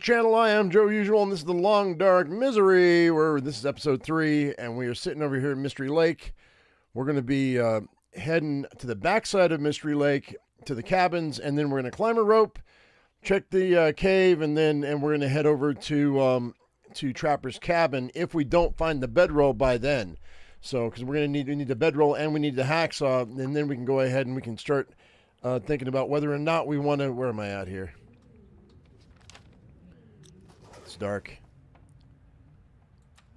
Channel. I am Joe Usual, and this is the Long Dark Misery, where this is episode 3, and we are sitting over here in Mystery Lake. We're going to be heading to the backside of Mystery Lake, to the cabins, and then we're going to climb a rope, check the cave, and we're going to head over to Trapper's cabin if we don't find the bedroll by then. So, because we need the bedroll and we need the hacksaw, and then we can go ahead and we can start thinking about whether or not we want to. Where am I at here? It's dark.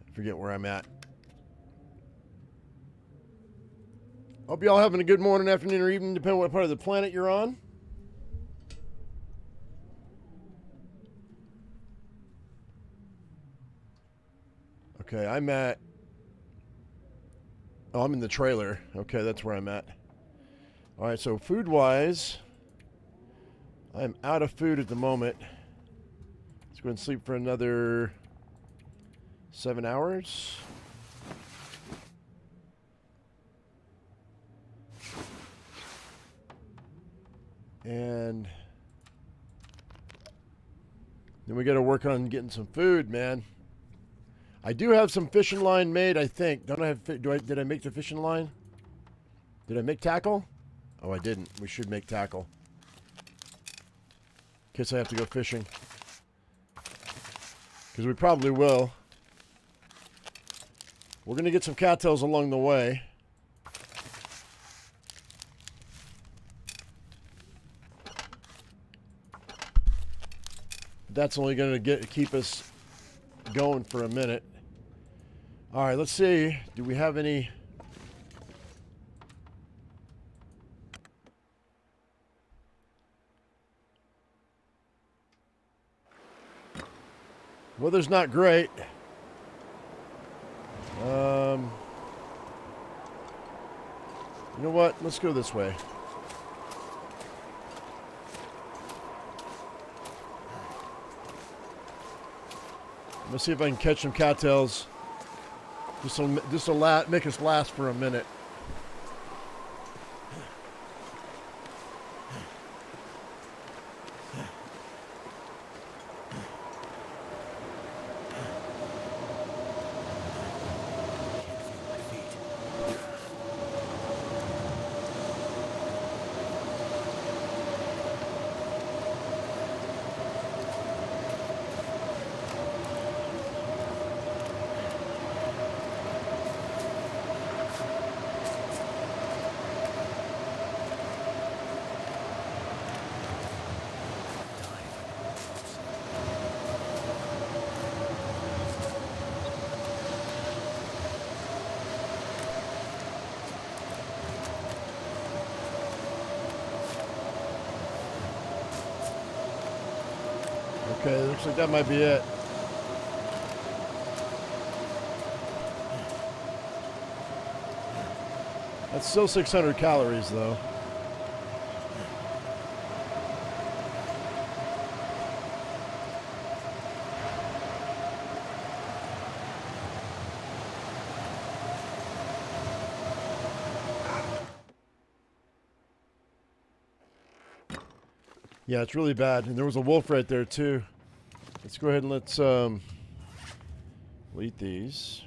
I forget where I'm at. Hope y'all having a good morning, afternoon, or evening, depending on what part of the planet you're on. Okay, I'm at... Oh, I'm in the trailer. Okay, that's where I'm at. Alright, so food-wise, I'm out of food at the moment. Let's go and sleep for another 7 hours. And then we got to work on getting some food, man. I do have some fishing line made, I think. Don't I have? Did I make the fishing line? Did I make tackle? Oh, I didn't. We should make tackle. In case I have to go fishing. Because we probably will. We're going to get some cattails along the way. That's only going to keep us going for a minute. All right, let's see. Do we have any... Weather's not great. You know what? Let's go this way. Let's see if I can catch some cattails. This will make us last for a minute. Okay, looks like that might be it. That's still 600 calories, though. Yeah, it's really bad. And there was a wolf right there, too. Let's go ahead and let's eat these.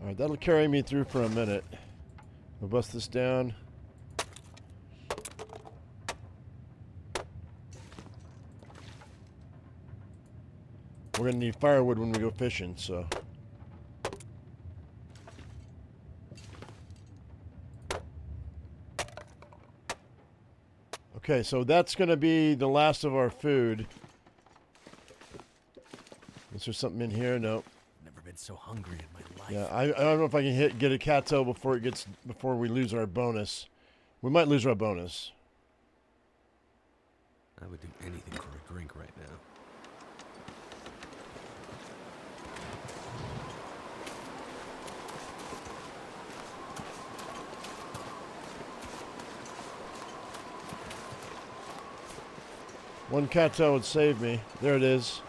All right, that'll carry me through for a minute. We'll bust this down. We're going to need firewood when we go fishing, so. Okay, so that's going to be the last of our food. Is there something in here? No. Never been so hungry in my life. Yeah, I don't know if I can get a cattail before we lose our bonus. We might lose our bonus. I would do anything for a drink right now. One cattail would save me. There it is.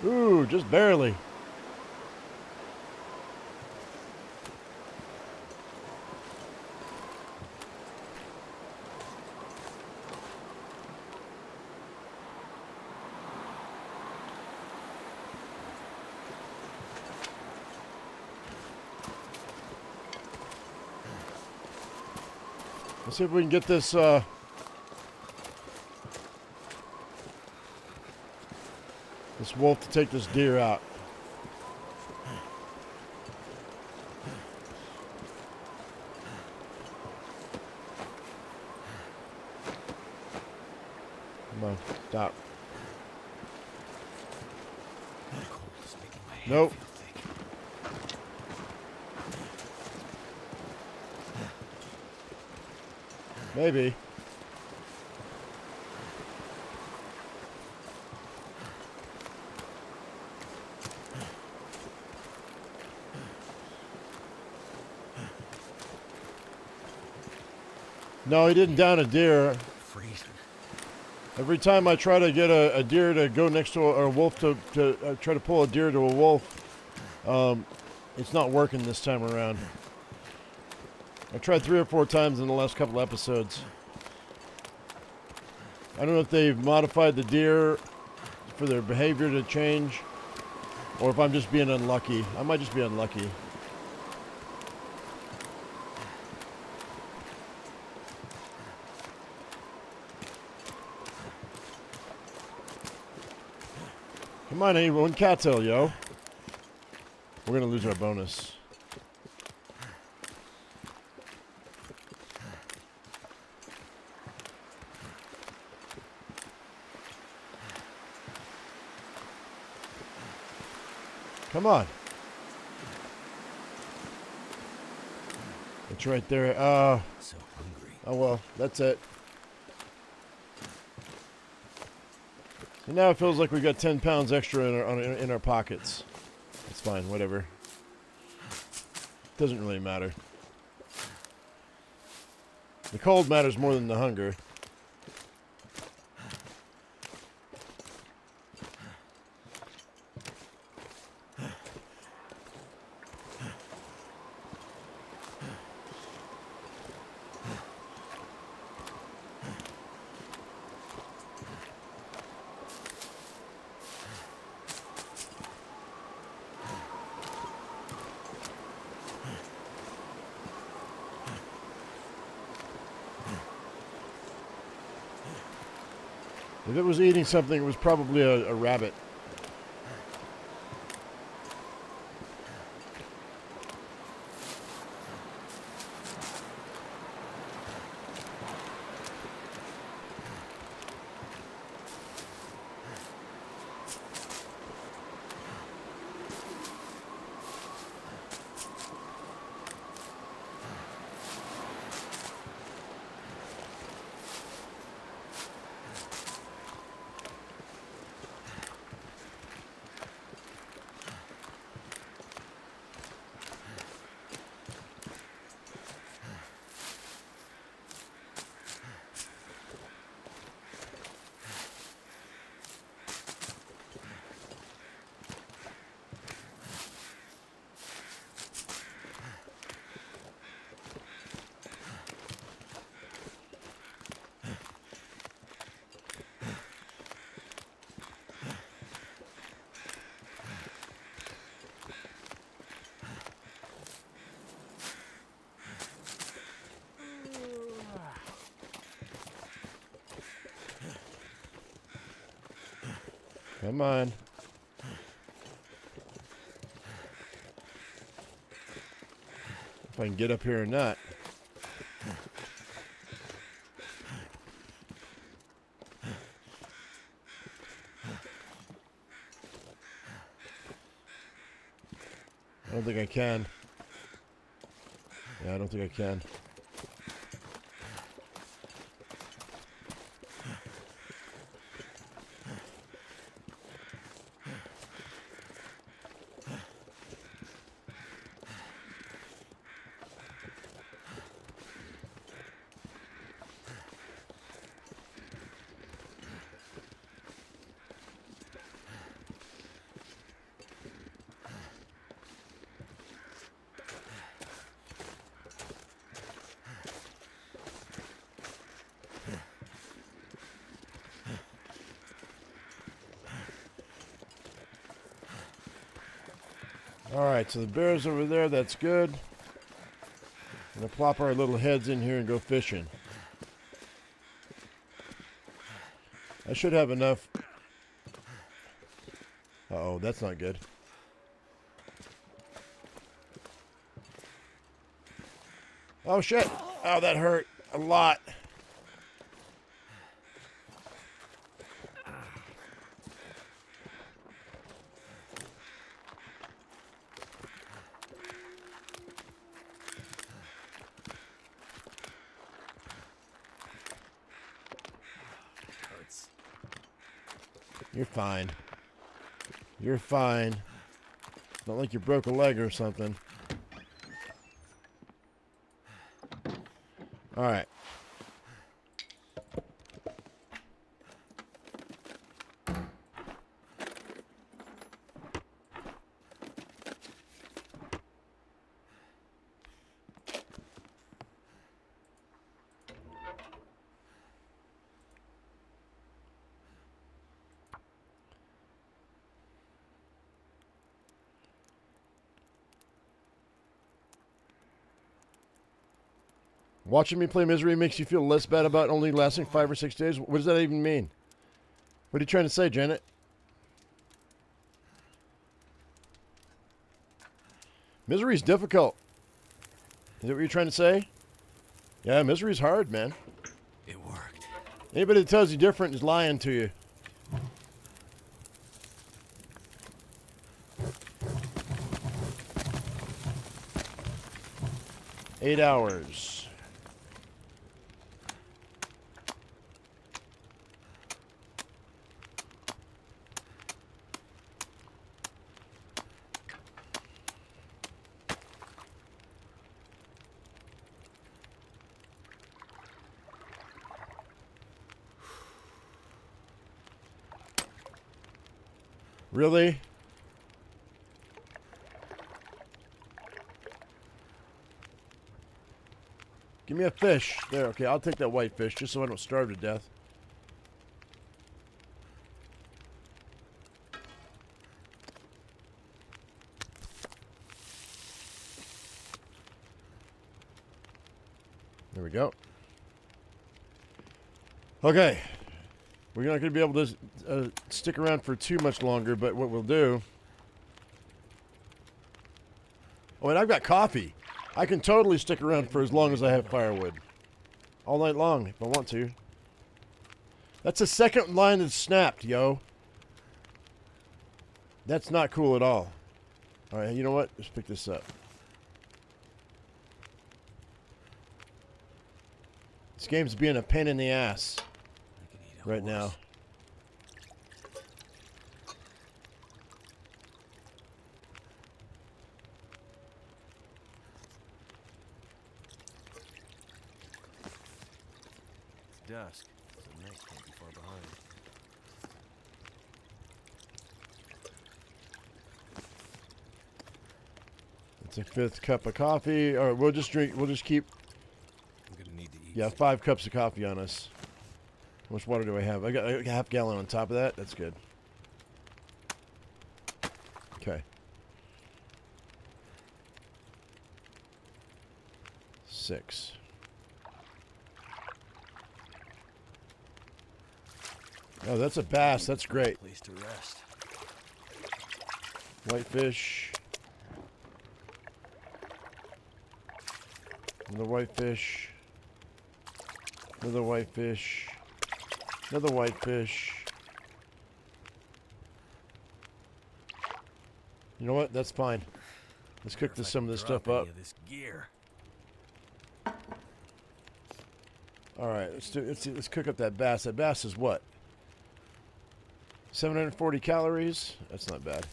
Ooh, just barely. Let's see if we can get this, this wolf to take this deer out. Come on, stop. Nope. Maybe. No, he didn't down a deer. Freezing. Every time I try to get a deer to go next to a wolf to try to pull a deer to a wolf, it's not working this time around. I tried 3 or 4 times in the last couple episodes. I don't know if they've modified the deer for their behavior to change, or if I'm just being unlucky. I might just be unlucky. Come on, anyone, Cattail, yo. We're gonna lose our bonus. Come on. It's right there. So hungry. Oh well, that's it. So now it feels like we got 10 pounds extra in our pockets. It's fine, whatever. Doesn't really matter. The cold matters more than the hunger. If it was eating something, it was probably a rabbit. Come on. If I can get up here or not. I don't think I can. Yeah, I don't think I can. Alright, so the bear's over there. That's good. I'm going to plop our little heads in here and go fishing. I should have enough. Uh-oh, that's not good. Oh, shit. Oh, that hurt a lot. Hurts. You're fine. You're fine. Not like you broke a leg or something. All right. Watching me play Misery makes you feel less bad about only lasting 5 or 6 days? What does that even mean? What are you trying to say, Janet? Misery's difficult. Is that what you're trying to say? Yeah, misery's hard, man. It worked. Anybody that tells you different is lying to you. Eight hours. Really? Give me a fish. There, okay, I'll take that white fish just so I don't starve to death. There we go. Okay. We're not going to be able to stick around for too much longer, but what we'll do... Oh, and I've got coffee. I can totally stick around for as long as I have firewood. All night long, if I want to. That's the second line that's snapped, yo. That's not cool at all. Alright, you know what? Let's pick this up. This game's being a pain in the ass right now. It's dusk, so night can't be far behind. It's a 5th cup of coffee. Or we'll just keep... I'm gonna need to eat. Yeah, 5 cups of coffee on us. How much water do I have? I got a half gallon on top of that. That's good. Okay. 6. Oh, that's a bass. That's great. Place to rest. Whitefish. Another whitefish. Another whitefish. Another whitefish. You know what? That's fine. Let's cook some of this stuff up. This gear. All right, let's cook up that bass. That bass is what? 740 calories. That's not bad.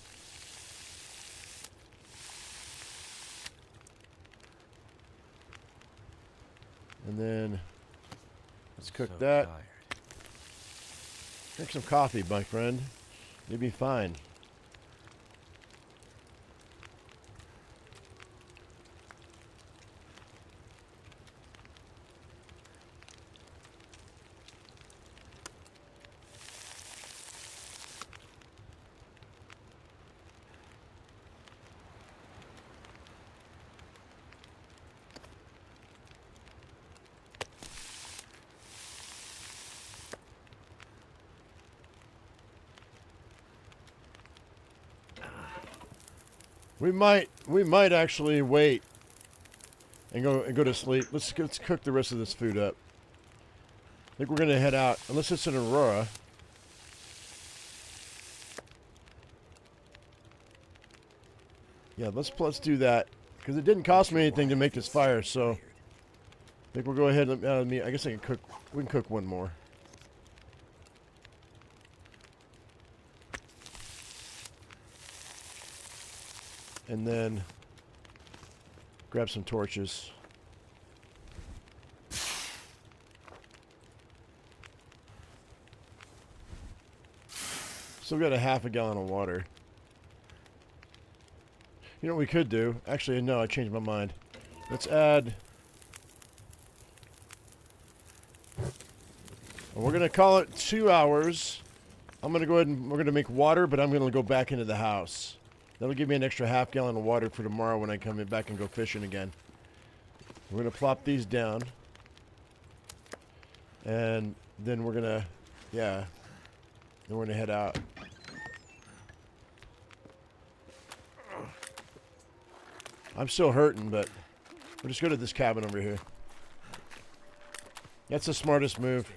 And then let's cook that. Tired. Drink some coffee, my friend. You'll be fine. We might actually wait and go to sleep. Let's cook the rest of this food up. I think we're gonna head out, unless it's an Aurora. Yeah, let's do that because it didn't cost me anything to make this fire. So I think we'll go ahead and I guess I can cook. We can cook one more. And then grab some torches. Still got a half a gallon of water. You know what we could do? Actually, no, I changed my mind. Let's add... Well, we're going to call it 2 hours. I'm going to go ahead and we're going to make water, but I'm going to go back into the house. That'll give me an extra half gallon of water for tomorrow when I come back and go fishing again. We're going to plop these down. And then we're going to, yeah, then we're going to head out. I'm still hurting, but we'll just go to this cabin over here. That's the smartest move.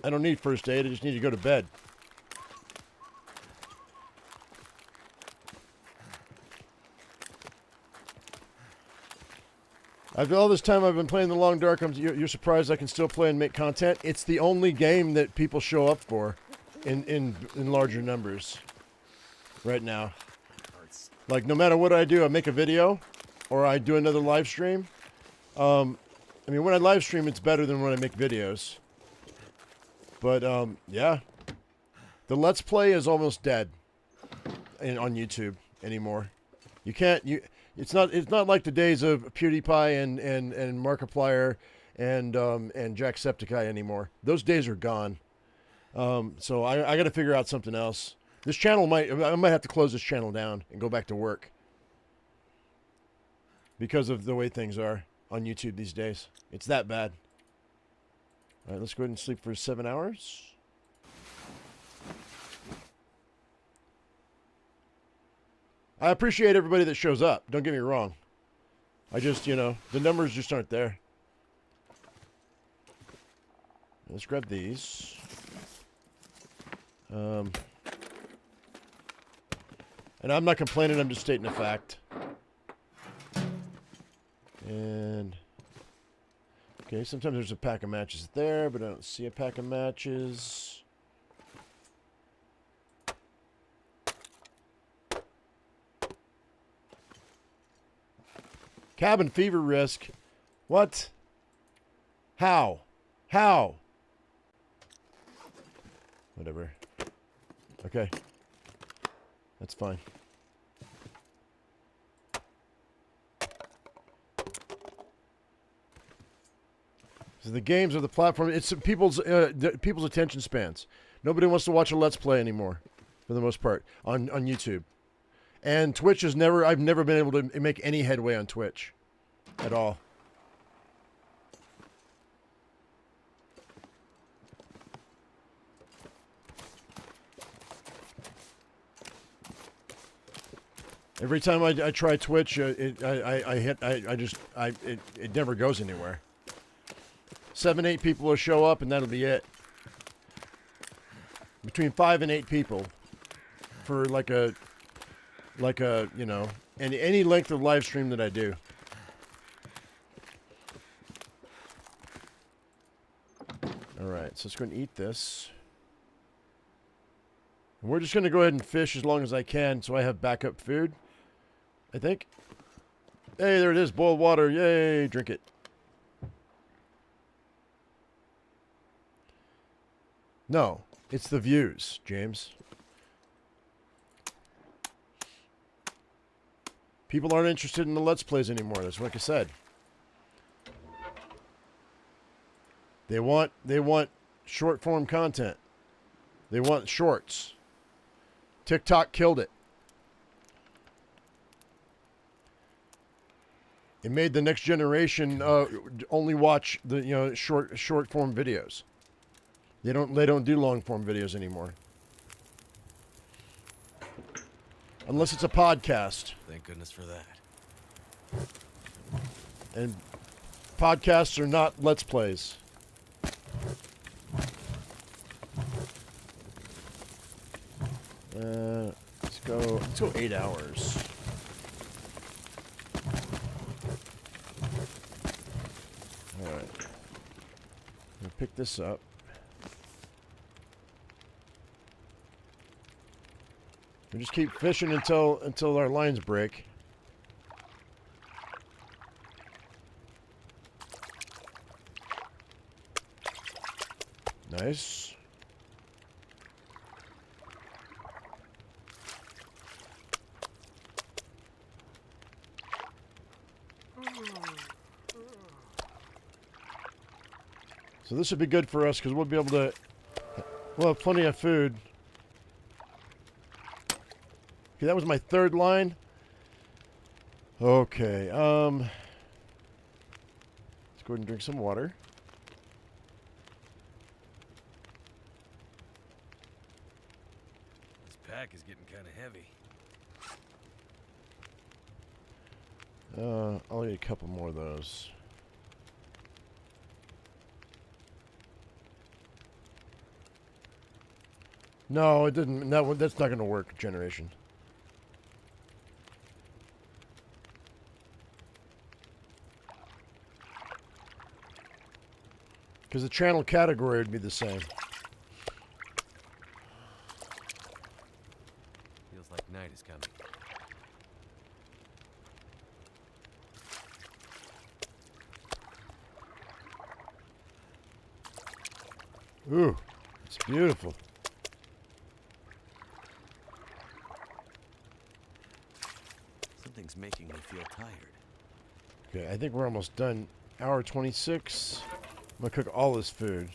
I don't need first aid, I just need to go to bed. All this time I've been playing The Long Dark, you're surprised I can still play and make content? It's the only game that people show up for in larger numbers right now. Like, no matter what I do, I make a video or I do another live stream. I mean, when I live stream, it's better than when I make videos. But, yeah. The Let's Play is almost dead on YouTube anymore. You can't... It's not like the days of PewDiePie and Markiplier and Jacksepticeye anymore. Those days are gone. So I got to figure out something else. This channel I might have to close this channel down and go back to work because of the way things are on YouTube these days. It's that bad. All right, let's go ahead and sleep for 7 hours. I appreciate everybody that shows up. Don't get me wrong. I just, the numbers just aren't there. Let's grab these. And I'm not complaining. I'm just stating a fact. And... Okay, sometimes there's a pack of matches there, but I don't see a pack of matches. Cabin fever risk. What? How? How? Whatever. Okay. That's fine. So the games are the platform. It's people's attention spans. Nobody wants to watch a Let's Play anymore, for the most part, on YouTube. And Twitch is I've never been able to make any headway on Twitch at all. Every time I try Twitch, it never goes anywhere. 7, 8 people will show up and that'll be it. Between 5 and 8 people for like a any length of live stream that I do. All right, so let's go and eat this. And we're just going to go ahead and fish as long as I can so I have backup food, I think. Hey, there it is, boiled water. Yay, drink it. No, it's the views, James. People aren't interested in the Let's Plays anymore. That's like I said. They want short form content. They want shorts. TikTok killed it. It made the next generation only watch the short form videos. They don't do long form videos anymore. Unless it's a podcast. Thank goodness for that. And podcasts are not Let's Plays. Let's go 8 hours. Alright. I'm gonna pick this up. We just keep fishing until our lines break. Nice. So this would be good for us because we'll be able to. We'll have plenty of food. Okay, that was my third line. Okay, let's go ahead and drink some water. This pack is getting kind of heavy. I'll eat a couple more of those. No, it didn't. That's not going to work. Generation. Because the channel category would be the same. Feels like night is coming. Ooh, it's beautiful. Something's making me feel tired. Okay, I think we're almost done. Hour 26. I'm gonna cook all this food.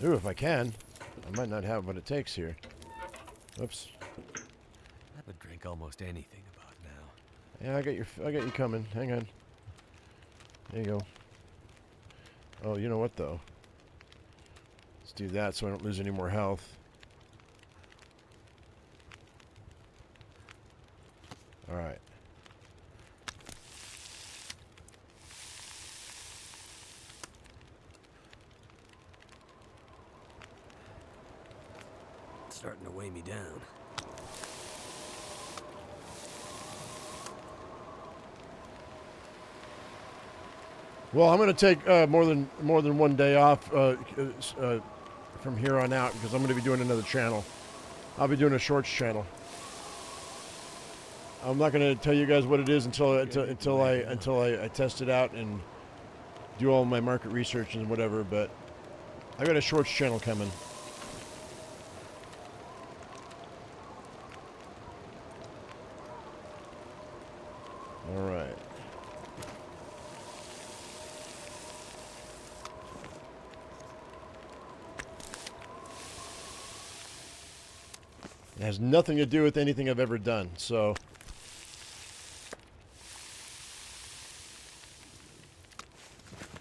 Ooh, if I can. I might not have what it takes here. Oops. I would drink almost anything about now. Yeah, I got you coming. Hang on. There you go. Oh, you know what though? Let's do that so I don't lose any more health. All right. It's starting to weigh me down. Well, I'm going to take more than one day off from here on out because I'm going to be doing another channel. I'll be doing a shorts channel. I'm not going to tell you guys what it is until I test it out and do all my market research and whatever. But I got a shorts channel coming. All right. It has nothing to do with anything I've ever done, so.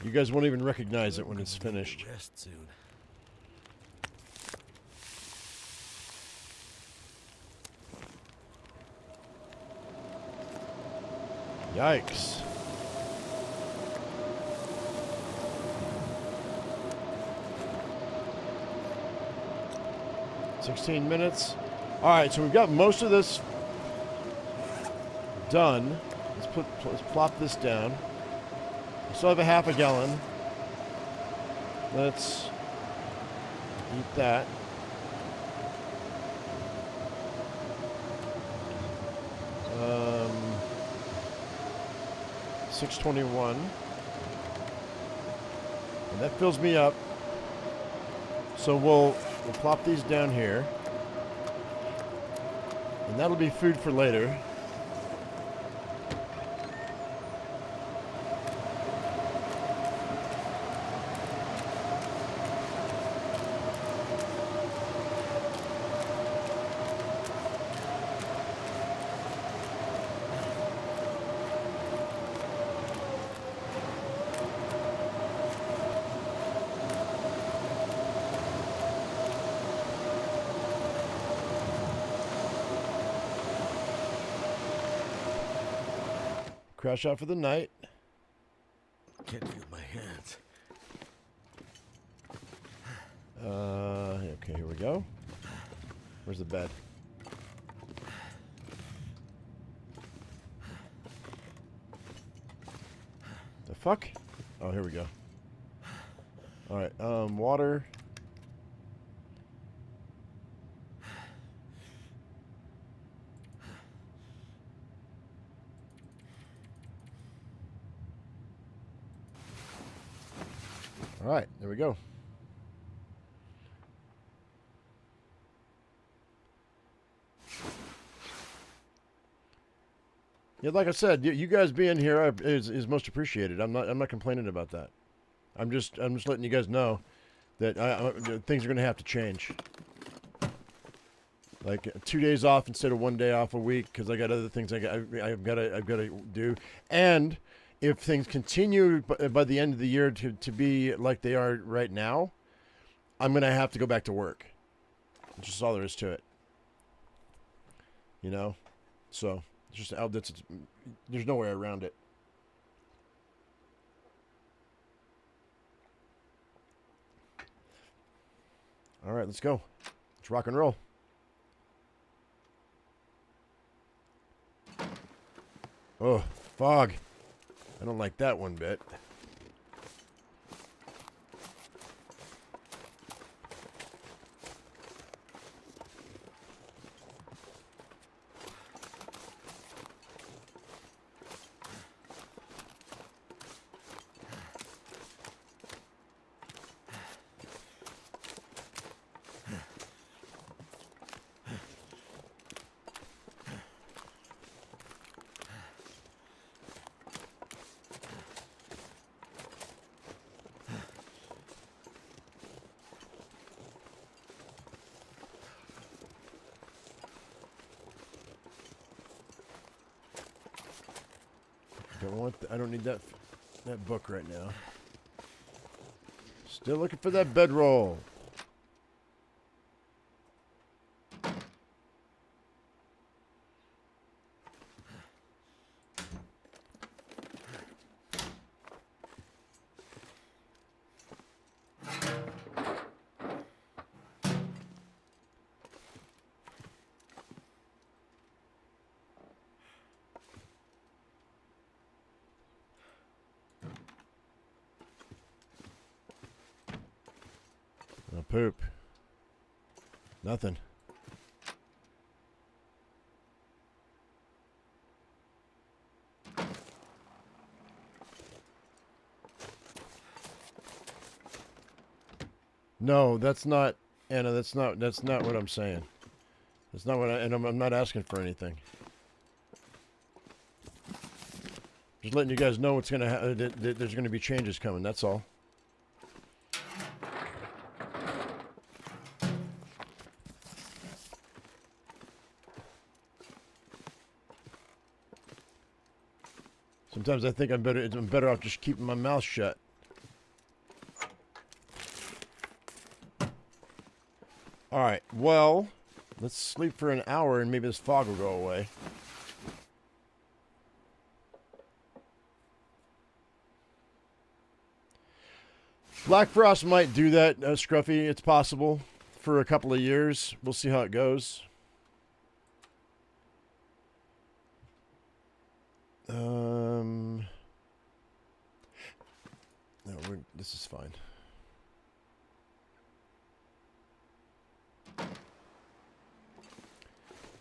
You guys won't even recognize it when it's finished. Rest soon. Yikes. $16 minutes. All right, so we've got most of this done. Let's plop this down. We still have a half a gallon. Let's eat that. Um, 621. And that fills me up. So we'll plop these down here. And that'll be food for later. Crash out for the night. Can't feel my hands. Okay, here we go. Where's the bed? The fuck? Oh, here we go. Alright, water. Alright, there we go. Yeah, like I said, you guys being here is most appreciated. I'm not complaining about that. I'm just letting you guys know that things are going to have to change. Like 2 days off instead of 1 day off a week because I got other things I've got to do. And if things continue by the end of the year to be like they are right now, I'm going to have to go back to work. That's just all there is to it. You know, so. It's just there's no way around it. All right, let's go. Let's rock and roll. Oh, fog. I don't like that one bit. I don't need that book right now. Still looking for that bedroll. No poop. Nothing. No, that's not, Anna. That's not what I'm saying. That's not what and I'm not asking for anything. Just letting you guys know what's gonna there's gonna be changes coming. That's all. Sometimes I think I'm better off just keeping my mouth shut. All right. Well, let's sleep for an hour and maybe this fog will go away. Black Frost might do that, Scruffy. It's possible for a couple of years. We'll see how it goes. No, this is fine.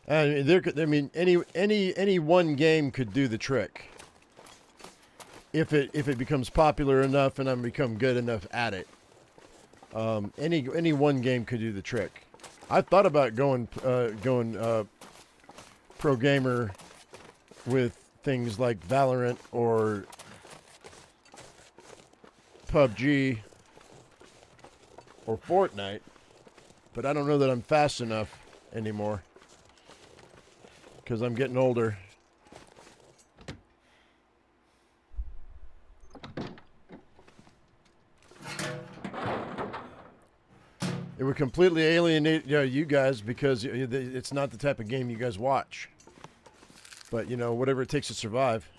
I mean, any one game could do the trick. If it becomes popular enough and I become good enough at it, any one game could do the trick. I thought about going pro gamer with things like Valorant or PUBG or Fortnite, but I don't know that I'm fast enough anymore because I'm getting older. It would completely alienate you guys because it's not the type of game you guys watch. But, whatever it takes to survive.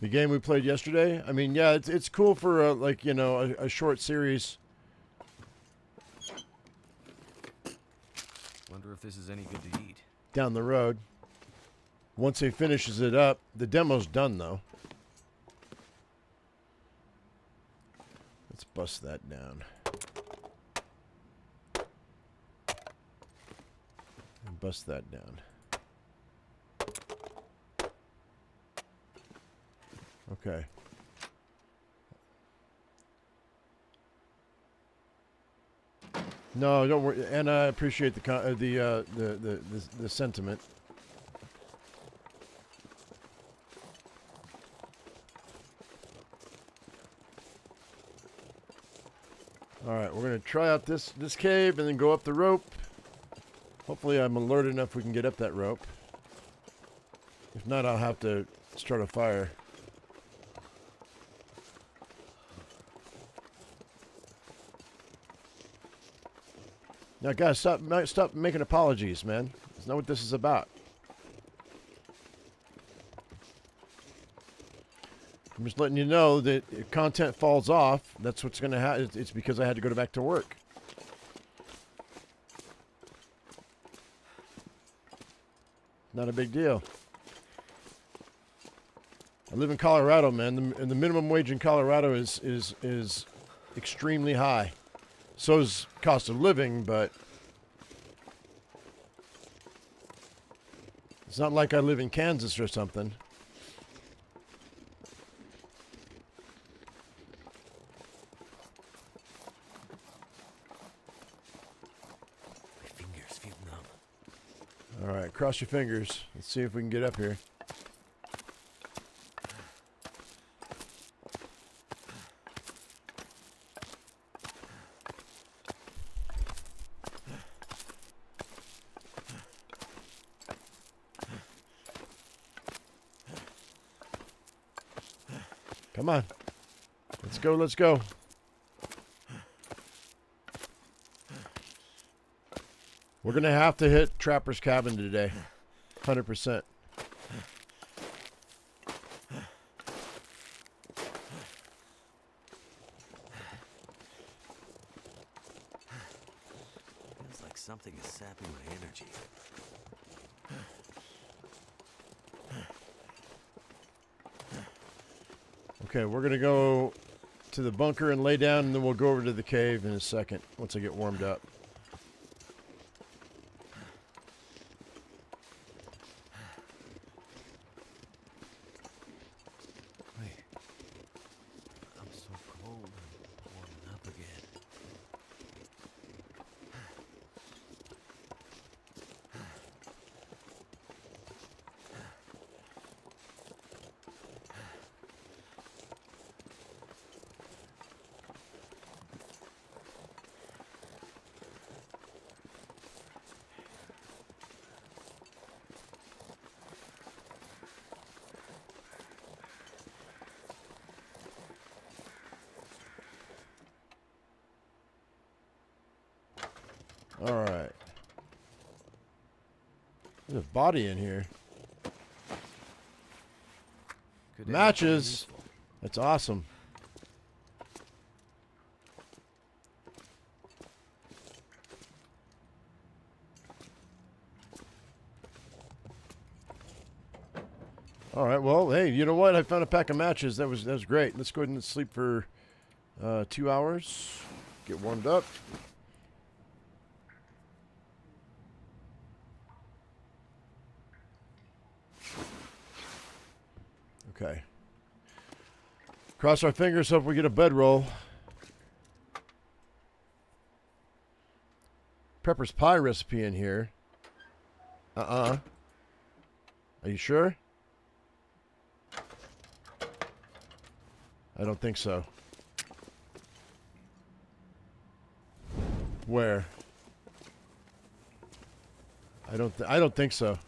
The game we played yesterday. I mean, yeah, it's cool for like, you know, a short series. Wonder if this is any good to eat. Down the road. Once he finishes it up, the demo's done though. Let's bust that down. And bust that down. Okay. No, don't worry, and I appreciate the sentiment. All right, we're gonna try out this cave and then go up the rope. Hopefully, I'm alert enough we can get up that rope. If not, I'll have to start a fire. Now, guys, stop making apologies, man. That's not what this is about. I'm just letting you know that if content falls off, that's what's going to happen. It's because I had to go back to work. Not a big deal. I live in Colorado, man, and the minimum wage in Colorado is extremely high. So is cost of living, but it's not like I live in Kansas or something. My fingers feel numb. All right, cross your fingers. Let's see if we can get up here. Come on. Let's go, let's go. We're going to have to hit Trapper's Cabin today. 100%. Feels like something is sapping my energy. Okay, we're going to go to the bunker and lay down, and then we'll go over to the cave in a second once I get warmed up. Wait. I'm so cold. I'm warming up again. All right. There's a body in here. Could Matches. That's awesome. All right. Well, hey, you know what? I found a pack of matches. That was great. Let's go ahead and sleep for 2 hours. Get warmed up. Okay. Cross our fingers, hope we get a bedroll. Pepper's pie recipe in here. Are you sure? I don't think so. Where? I don't think so.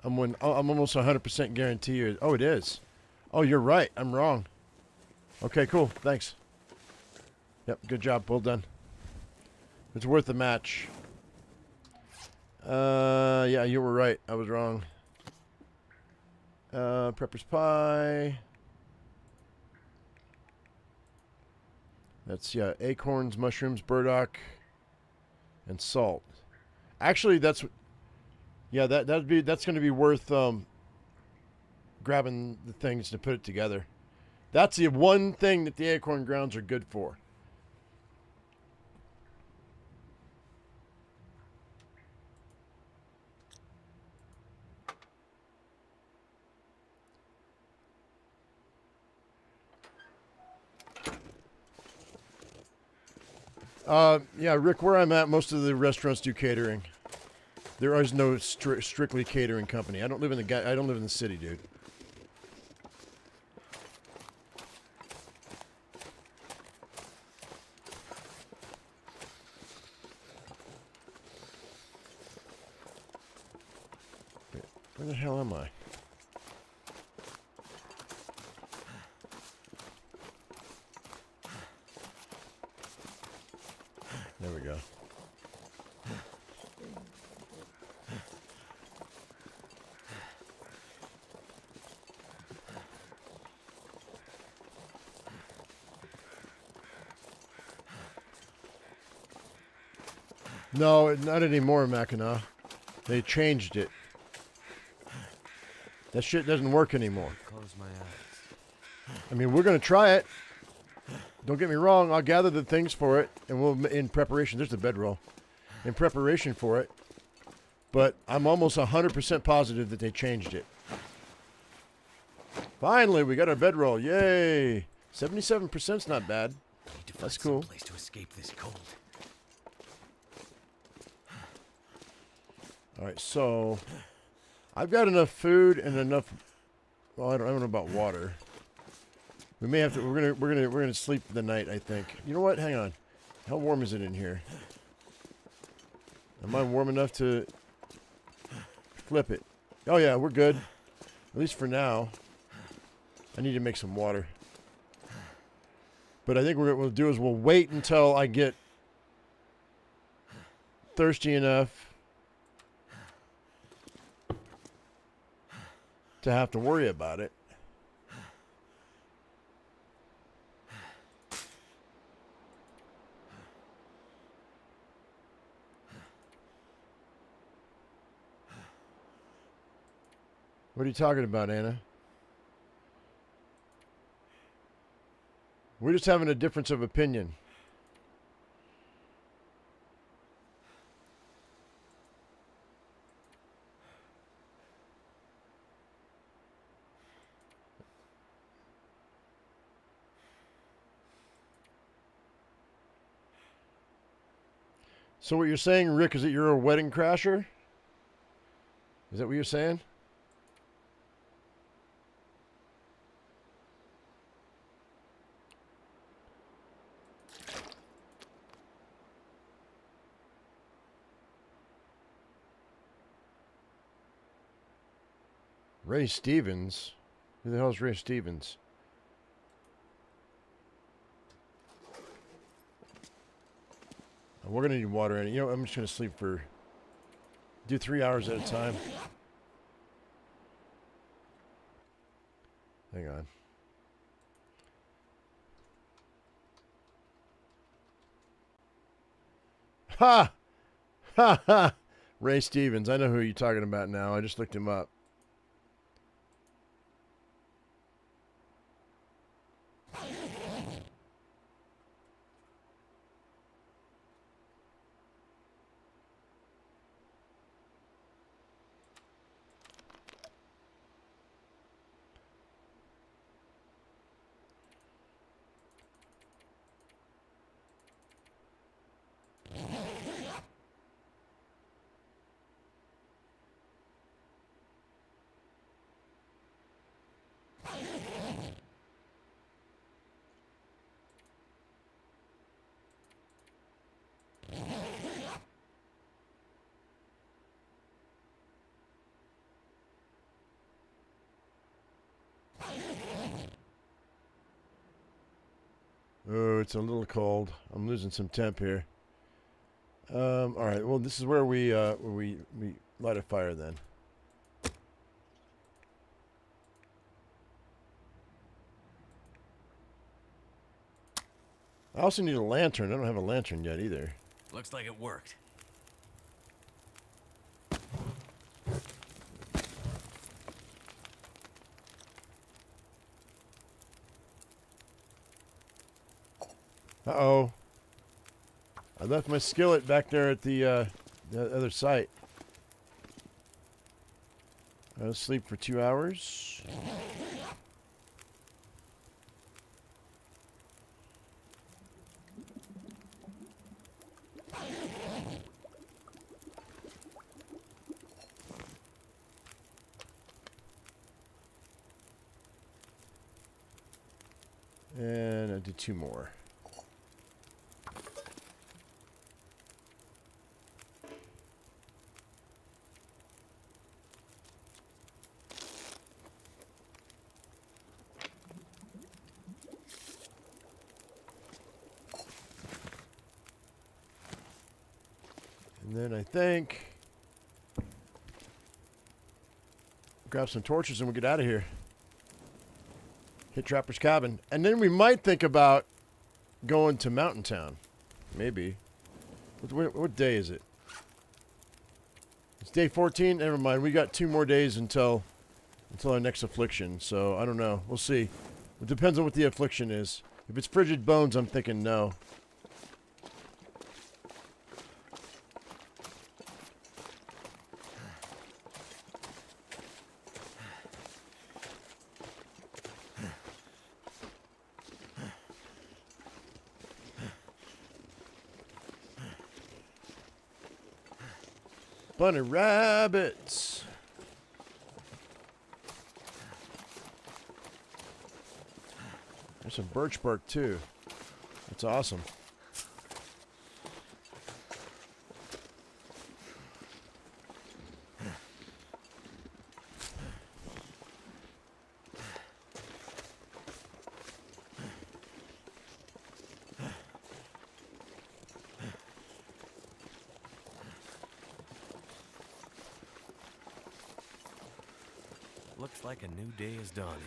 I'm almost 100% guarantee. Oh, it is. Oh, you're right. I'm wrong. Okay, cool. Thanks. Yep, good job. Well done. It's worth the match. Yeah, you were right. I was wrong. Prepper's pie. That's, yeah, acorns, mushrooms, burdock, and salt. Actually, that's, yeah, that's going to be worth grabbing the things to put it together. That's the one thing that the acorn grounds are good for. Yeah, Rick, where I'm at, most of the restaurants do catering. There is no strictly catering company. I don't live in the city, dude. Wait, where the hell am I? There we go. No, not anymore, Mackinac. They changed it. That shit doesn't work anymore. Close my eyes. I mean, we're going to try it. Don't get me wrong. I'll gather the things for it, and we'll, in preparation, there's the bedroll. In preparation for it. But I'm almost 100% positive that they changed it. Finally, we got our bedroll. Yay. 77%'s not bad. Need to find That's cool. some place to escape this cold. All right, so I've got enough food and enough. Well, I don't know about water. We may have to. We're gonna sleep the night. I think. You know what? Hang on. How warm is it in here? Am I warm enough to flip it? Oh yeah, we're good. At least for now. I need to make some water. But I think what we'll do is we'll wait until I get thirsty enough to have to worry about it. What are you talking about, Anna? We're just having a difference of opinion. So what you're saying, Rick, is that you're a wedding crasher? Is that what you're saying? Ray Stevens? Who the hell is Ray Stevens? We're going to need water in it. You know, I'm just going to sleep for... Do 3 hours at a time. Hang on. Ha! Ha ha! Ray Stevens. I know who you're talking about now. I just looked him up. Oh, it's a little cold. I'm losing some temp here. All right. Well, this is where we light a fire then. I also need a lantern. I don't have a lantern yet either. Looks like it worked. Uh-oh. I left my skillet back there at the other site. I was asleep for 2 hours. And I did 2 more. And then I think grab some torches and we'll get out of here. Hit Trapper's Cabin. And then we might think about going to Mountain Town. Maybe. What day is it? It's day 14? Never mind. We got 2 more days until our next affliction. So, I don't know. We'll see. It depends on what the affliction is. If it's Frigid Bones, I'm thinking no. Bunny rabbits. There's some birch bark too. That's awesome. Looks like a new day is dawning.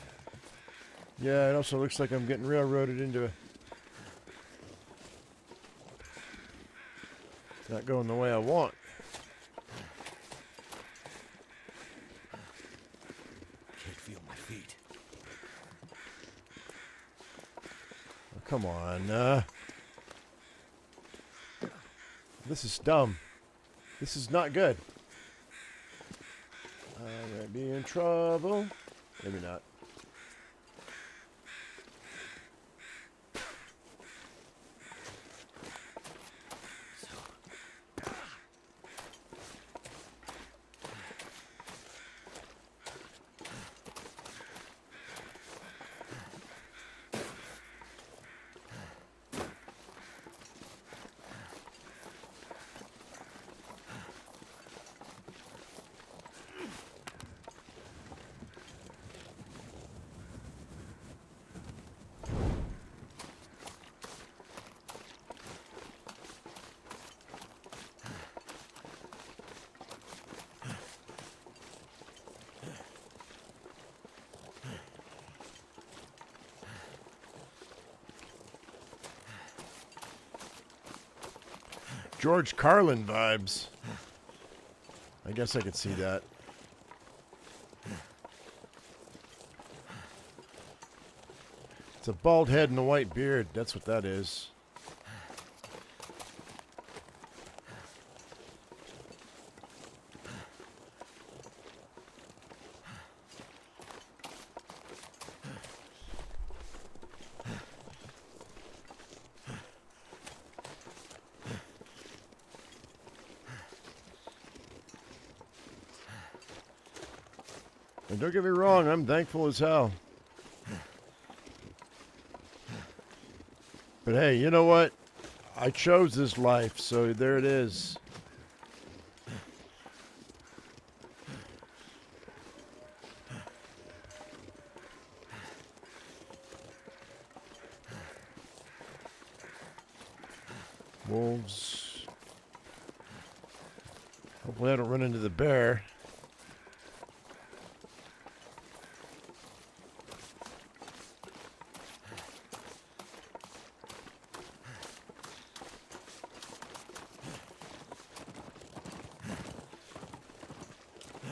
Yeah, it also looks like I'm getting railroaded into it. It's not going the way I want. Can't feel my feet. Oh, come on. This is dumb. This is not good. I might be in trouble. Maybe not. George Carlin vibes. I guess I could see that. It's a bald head and a white beard. That's what that is. And don't get me wrong, I'm thankful as hell. But hey, you know what? I chose this life, so there it is. Wolves. Hopefully I don't run into the bear.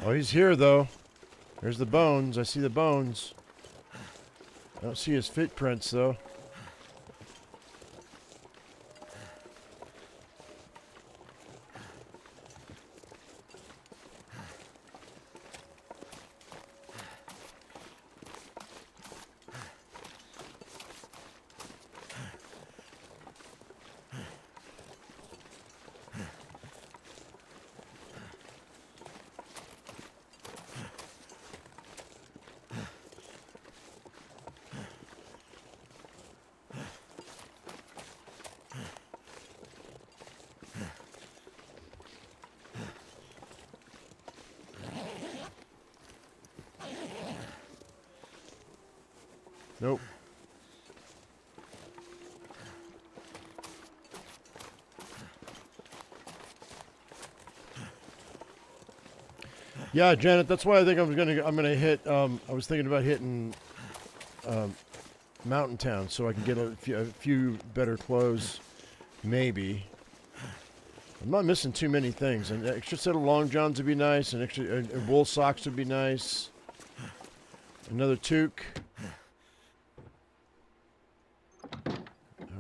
Oh, he's here, though. There's the bones. I see the bones. I don't see his footprints, though. Nope. Yeah, Janet, that's why I think I'm gonna hit. I was thinking about hitting Mountain Town so I can get a few better clothes, maybe. I'm not missing too many things. An extra set of long johns would be nice. An extra wool socks would be nice. Another toque. All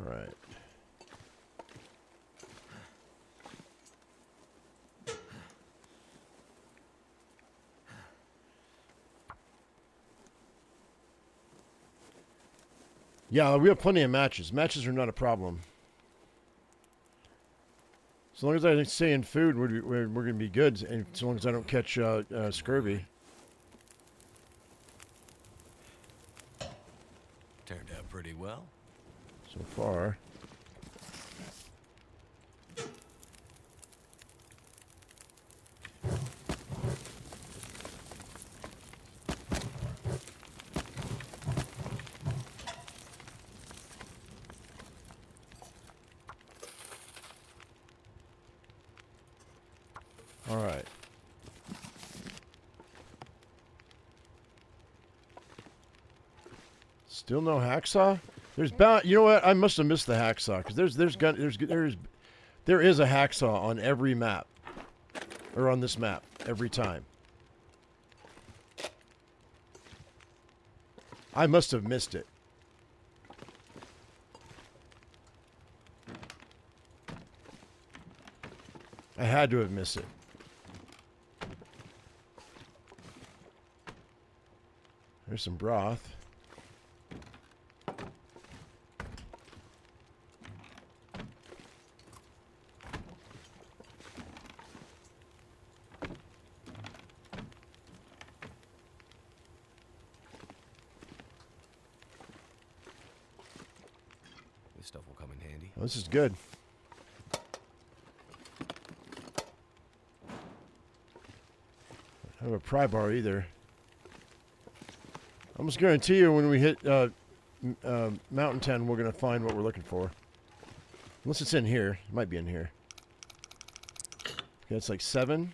right. Yeah, we have plenty of matches. Matches are not a problem. As long as I stay in food, we're going to be good. And as long as I don't catch scurvy. Turned out pretty well. So far. All right. Still no hacksaw? There's bound. You know what? I must have missed the hacksaw because there is a hacksaw on every map, or on this map every time. I must have missed it. I had to have missed it. There's some broth. This stuff will come in handy. Oh, this is good. I don't have a pry bar either. I almost guarantee you when we hit Mountain 10, we're going to find what we're looking for. Unless it's in here. It might be in here. Okay, it's like 7.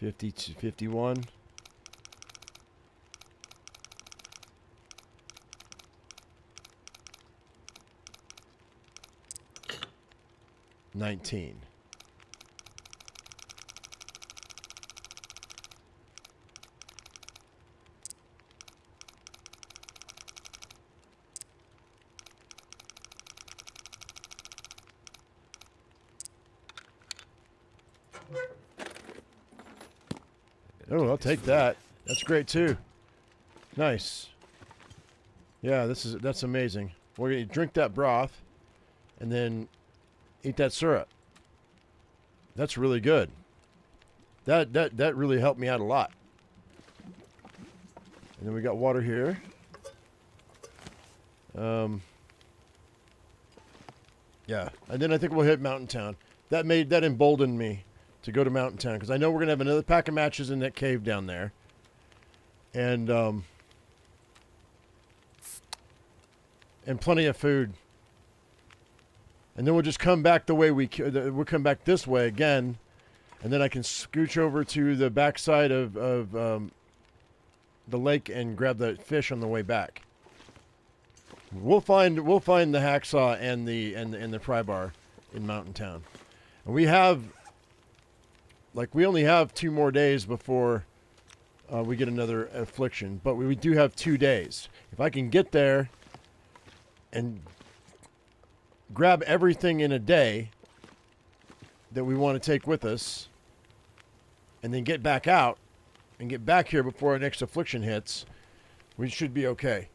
$50 to $51. $19. Oh, I'll take that. That's great too. Nice. Yeah, that's amazing. We're gonna drink that broth, and then eat that syrup. That's really good. That really helped me out a lot. And then we got water here. Yeah, and then I think we'll hit Mountain Town. That emboldened me to go to Mountain Town because I know we're gonna have another pack of matches in that cave down there, and plenty of food. And then we'll just come back the way we'll come back this way again, and then I can scooch over to the backside of the lake and grab the fish on the way back. We'll find the hacksaw and the pry bar in Mountain Town. And we only have 2 more days before we get another affliction, but we do have 2 days. If I can get there and grab everything in a day that we want to take with us, and then get back out and get back here before our next affliction hits, we should be okay.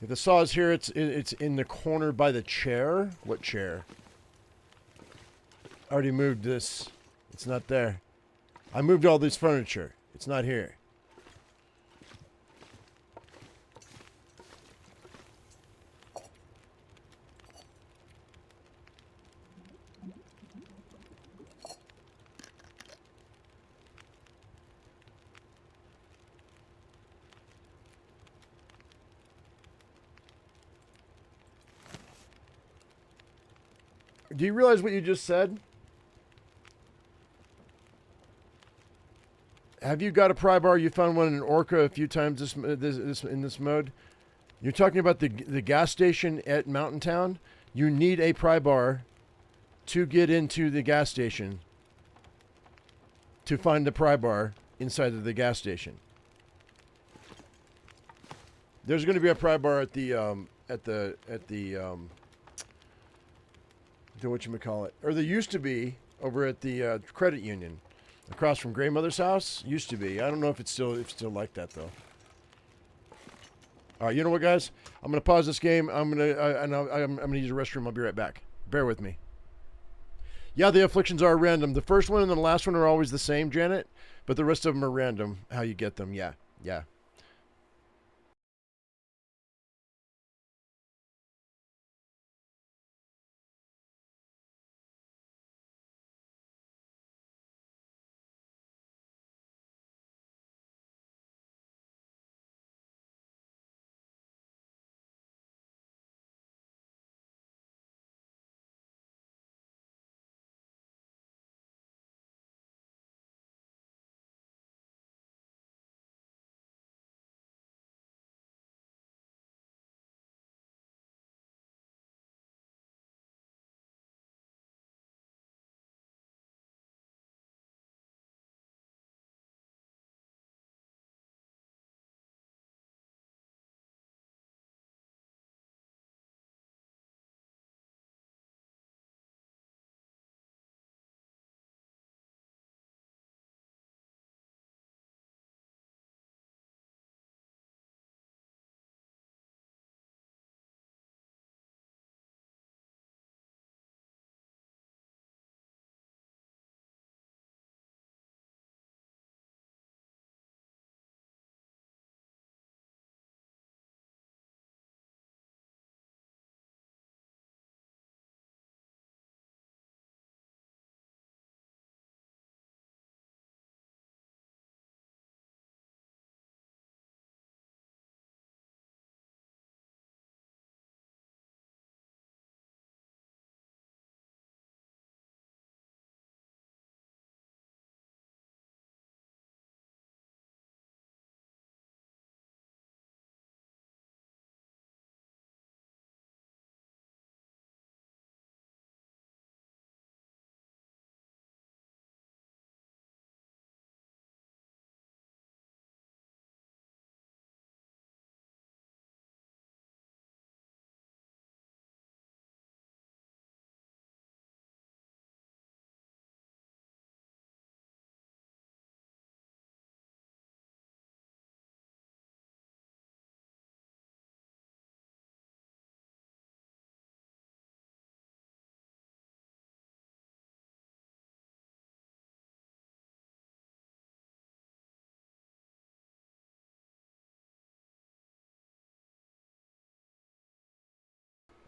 If the saw is here, it's in the corner by the chair. What chair? I already moved this. It's not there. I moved all this furniture. It's not here. Do you realize what you just said? Have you got a pry bar? You found one in Orca a few times in this mode. You're talking about the gas station at Mountain Town. You need a pry bar to get into the gas station to find the pry bar inside of the gas station. There's going to be a pry bar at the whatchamacallit. Or there used to be over at the credit union across from Grandmother's house. Used to be. I don't know if it's still like that though. All right, you know what, guys? I'm gonna pause this game. I'm gonna use the restroom. I'll be right back. Bear with me. Yeah, the afflictions are random. The first one and the last one are always the same, Janet, but the rest of them are random. How you get them? Yeah.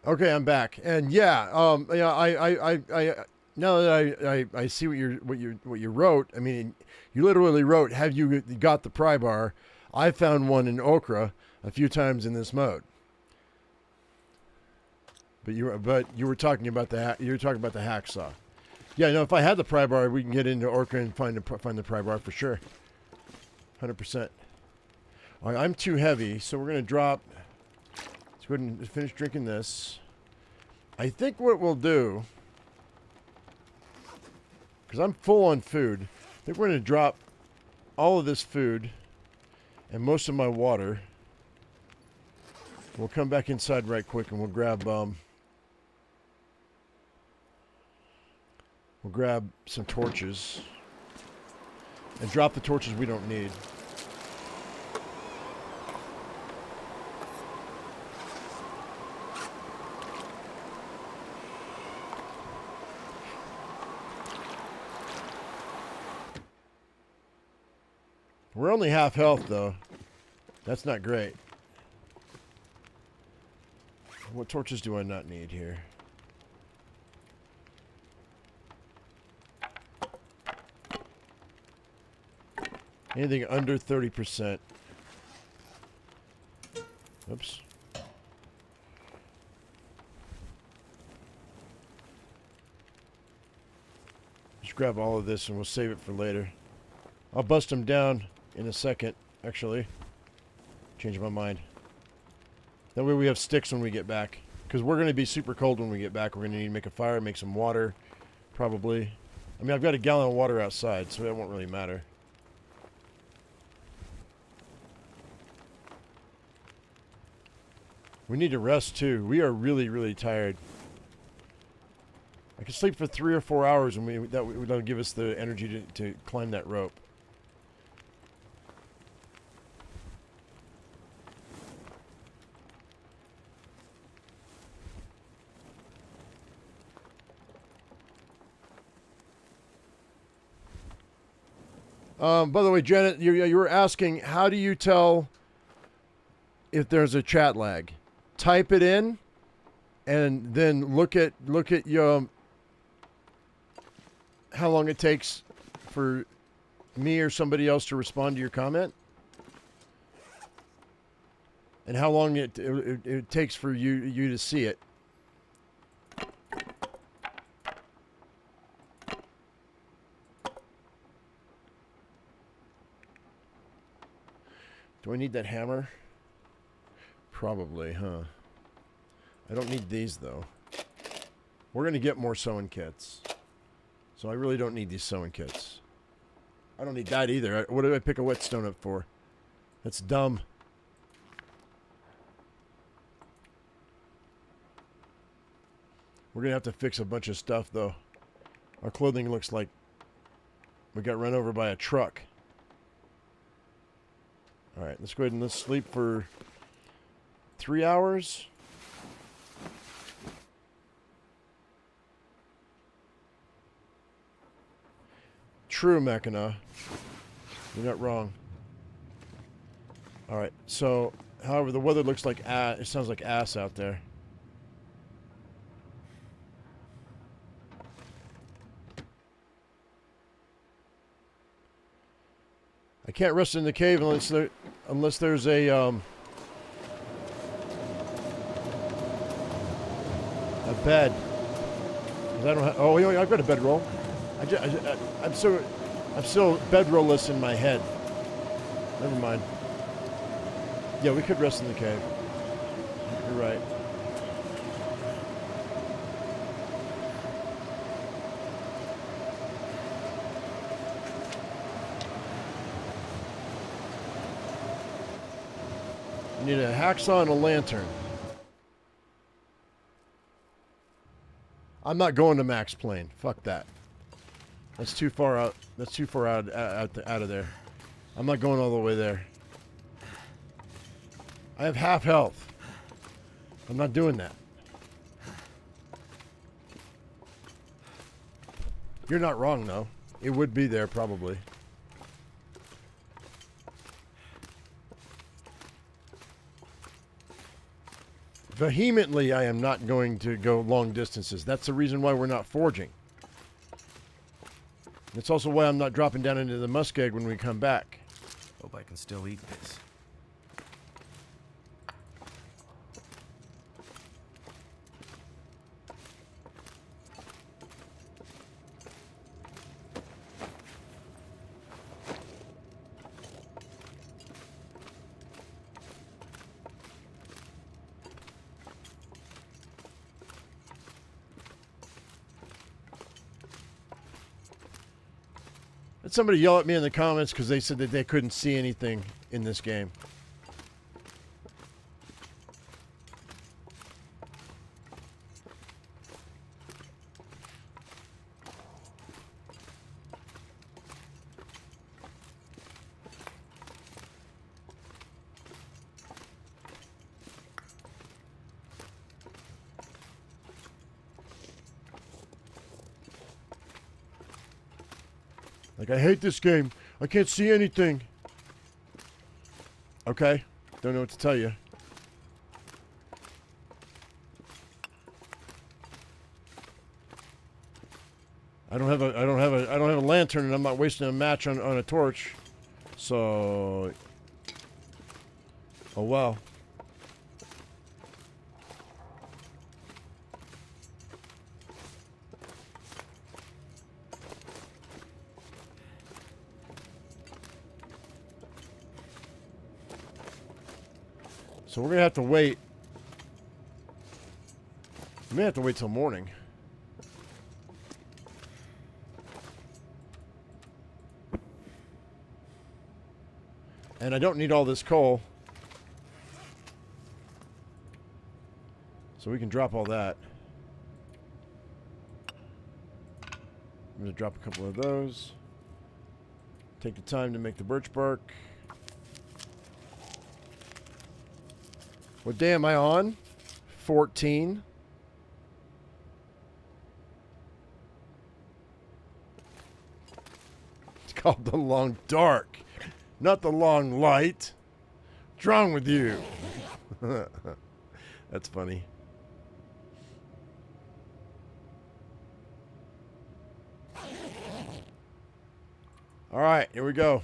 Okay, I'm back, and yeah, I now that I see what you wrote. I mean, you literally wrote, "Have you got the pry bar?" I found one in Okra a few times in this mode, but you were talking about the hacksaw. Yeah, no, if I had the pry bar, we can get into Orca and find the pry bar for sure, 100%. All right, I'm too heavy, so we're going to drop. Let's go ahead and finish drinking this. I think what we'll do, because I'm full on food, I think we're going to drop all of this food and most of my water. We'll come back inside right quick and we'll grab some torches and drop the torches we don't need. We're only half health, though. That's not great. What torches do I not need here? Anything under 30%. Oops. Just grab all of this and we'll save it for later. I'll bust them down in a second, actually. Change my mind. That way we have sticks when we get back. Because we're going to be super cold when we get back. We're going to need to make a fire, make some water, probably. I mean, I've got a gallon of water outside, so that won't really matter. We need to rest, too. We are really, really tired. I can sleep for 3 or 4 hours, and that'll give us the energy to climb that rope. By the way, Janet, you were asking, how do you tell if there's a chat lag? Type it in, and then look at your how long it takes for me or somebody else to respond to your comment, and how long it takes for you to see it. Do I need that hammer? Probably, huh? I don't need these, though. We're going to get more sewing kits. So I really don't need these sewing kits. I don't need that either. What do I pick a whetstone up for? That's dumb. We're going to have to fix a bunch of stuff, though. Our clothing looks like we got run over by a truck. All right, let's go ahead and let's sleep for 3 hours. True, Mechana. You're not wrong. All right, so, however, the weather looks like ass. It sounds like ass out there. I can't rest in the cave unless there's a bed. 'Cause I don't have. Oh, I've got a bedroll. I'm still bedroll-less in my head. Never mind. Yeah, we could rest in the cave. You're right. You need a hacksaw and a lantern. I'm not going to Max Plane. Fuck that. That's too far out. That's too far out of there. I'm not going all the way there. I have half health. I'm not doing that. You're not wrong, though. It would be there, probably. Vehemently, I am not going to go long distances. That's the reason why we're not forging. It's also why I'm not dropping down into the muskeg when we come back. Hope I can still eat this. Had somebody yell at me in the comments because they said that they couldn't see anything in this game. Like, I hate this game. I can't see anything. Okay. Don't know what to tell you. I don't have a lantern, and I'm not wasting a match on a torch. So, oh well. So we're gonna have to wait. We may have to wait till morning. And I don't need all this coal. So we can drop all that. I'm gonna drop a couple of those. Take the time to make the birch bark. What day am I on? 14. It's called the long dark, not the long light. What's wrong with you? That's funny. All right, here we go.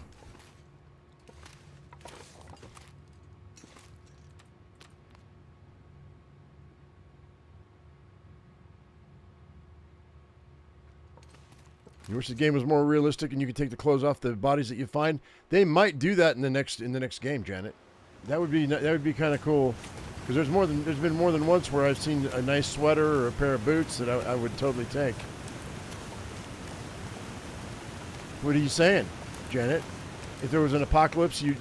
You wish the game was more realistic and you could take the clothes off the bodies that you find. They might do that in the next game, Janet. That would be kind of cool, because there's been more than once where I've seen a nice sweater or a pair of boots that I would totally take. What are you saying, Janet? If there was an apocalypse, you'd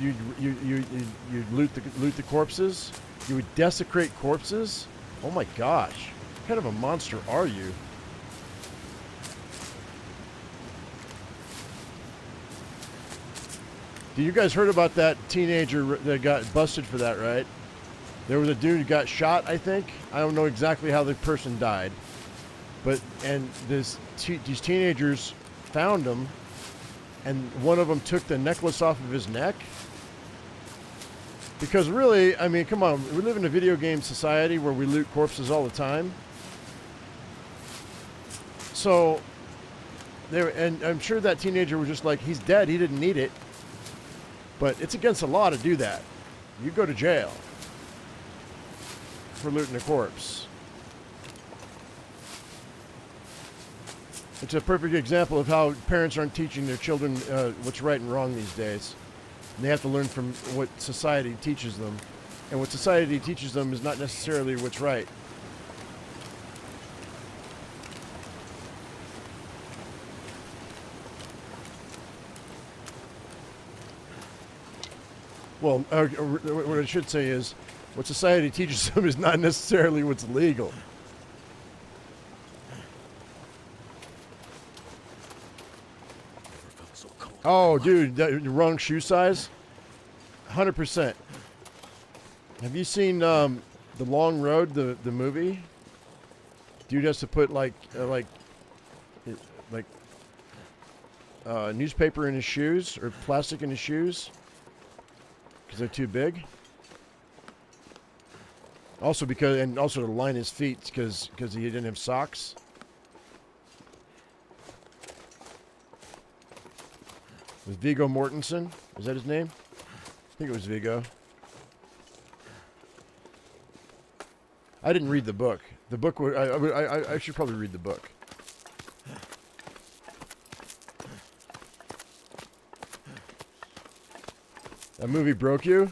loot the corpses. You would desecrate corpses. Oh my gosh, what kind of a monster are you? You guys heard about that teenager that got busted for that, right? There was a dude who got shot, I think. I don't know exactly how the person died. And these teenagers found him, and one of them took the necklace off of his neck. Because really, I mean, come on, we live in a video game society where we loot corpses all the time. So, and I'm sure that teenager was just like, he's dead, he didn't need it. But it's against the law to do that. You go to jail for looting a corpse. It's a perfect example of how parents aren't teaching their children what's right and wrong these days. And they have to learn from what society teaches them. And what society teaches them is not necessarily what's right. Well, what I should say is, what society teaches them is not necessarily what's legal. Oh, dude, the wrong shoe size? 100%. Have you seen The Long Road, the movie? Dude has to put newspaper in his shoes, or plastic in his shoes, because they're too big. Also to line his feet because he didn't have socks. Was Viggo Mortensen? Is that his name? I think it was Viggo. I didn't read the book. The book I should probably read the book. That movie broke you?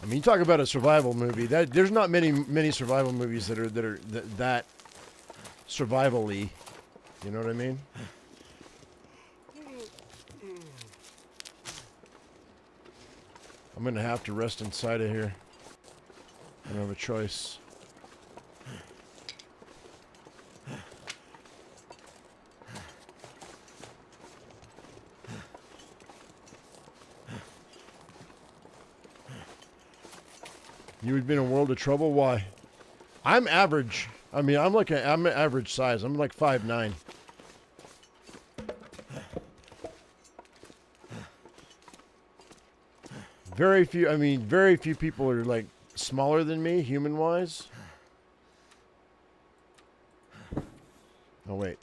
I mean, you talk about a survival movie. There's not many survival movies that are that survival-y. You know what I mean? I'm gonna have to rest inside of here. I don't have a choice. You would be in a world of trouble? Why? I'm average. I mean, I'm an average size. I'm like 5'9". Very few people are like smaller than me, human-wise. Oh, wait.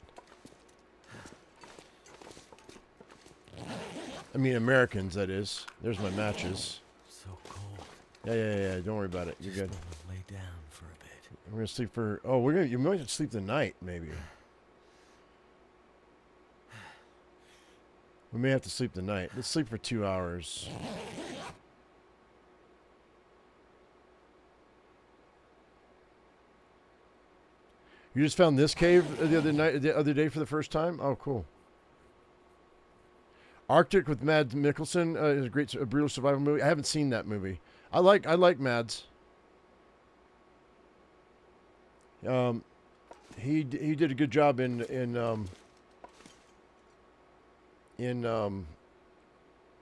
I mean, Americans, that is. There's my matches. So cold. Yeah. Don't worry about it. You're good. Lay down for a bit. We're gonna sleep for. Oh, you might sleep the night, maybe. We may have to sleep the night. Let's sleep for 2 hours. You just found this cave the other day for the first time? Oh, cool. Arctic with Mads Mikkelsen is a brutal survival movie. I haven't seen that movie. I like Mads. He did a good job in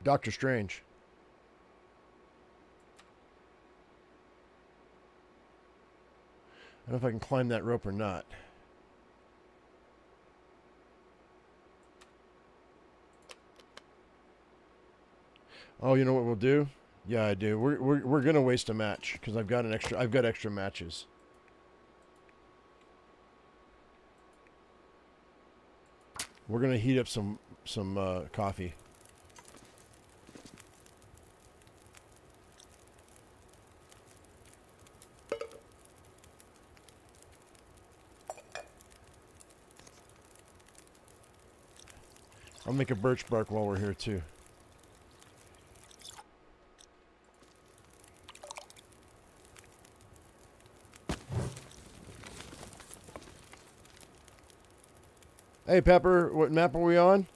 Doctor Strange. I don't know if I can climb that rope or not. Oh, you know what we'll do? Yeah, I do. We're gonna waste a match because I've got extra matches. We're gonna heat up some coffee. I'll make a birch bark while we're here too. Hey Pepper, what map are we on?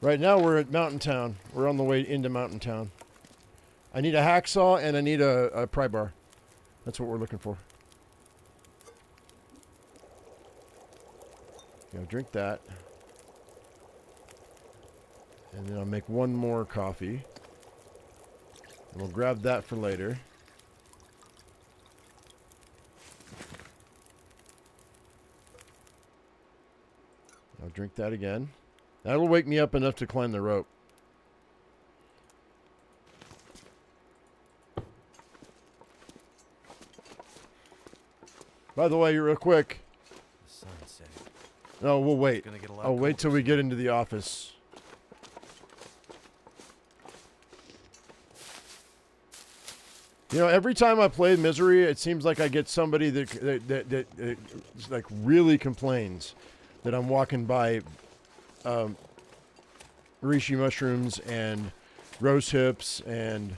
Right now we're at Mountain Town. We're on the way into Mountain Town. I need a hacksaw and I need a pry bar. That's what we're looking for. Yeah, drink that. And then I'll make one more coffee. And we'll grab that for later. I'll drink that again. That'll wake me up enough to climb the rope. By the way, real quick. The sun's setting. No, we'll wait. I'll wait till we get into the office. You know, every time I play Misery, it seems like I get somebody that like really complains that I'm walking by reishi mushrooms and rose hips and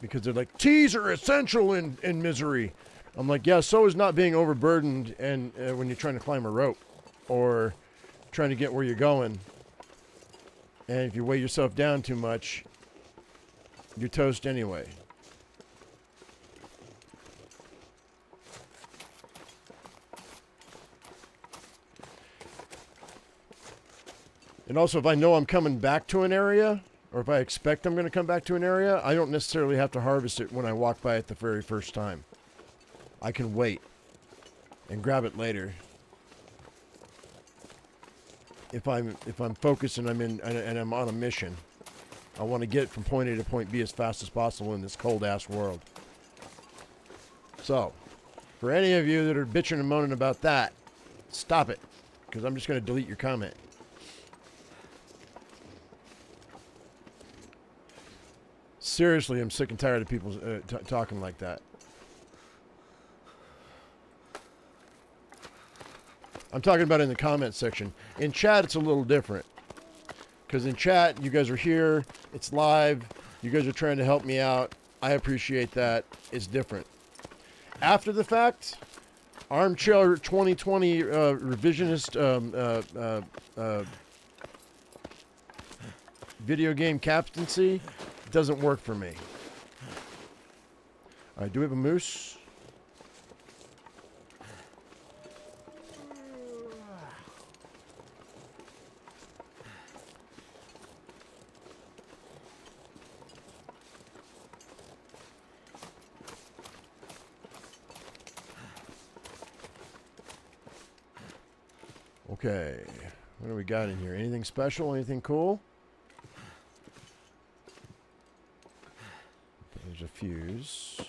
because they're like, teas are essential in Misery. I'm like, yeah, so is not being overburdened and when you're trying to climb a rope or trying to get where you're going. And if you weigh yourself down too much, you're toast anyway. And also, if I know I'm coming back to an area, or if I expect I'm going to come back to an area, I don't necessarily have to harvest it when I walk by it the very first time. I can wait and grab it later. If I'm focused and I'm on a mission, I want to get from point A to point B as fast as possible in this cold-ass world. So, for any of you that are bitching and moaning about that, stop it, because I'm just going to delete your comment. Seriously, I'm sick and tired of people talking like that. I'm talking about in the comment section. In chat, it's a little different. Because in chat, you guys are here. It's live. You guys are trying to help me out. I appreciate that. It's different. After the fact, armchair 2020 revisionist video game captaincy doesn't work for me. All right, do we have a moose? Okay, what do we got in here? Anything special? Anything cool? There's a fuse.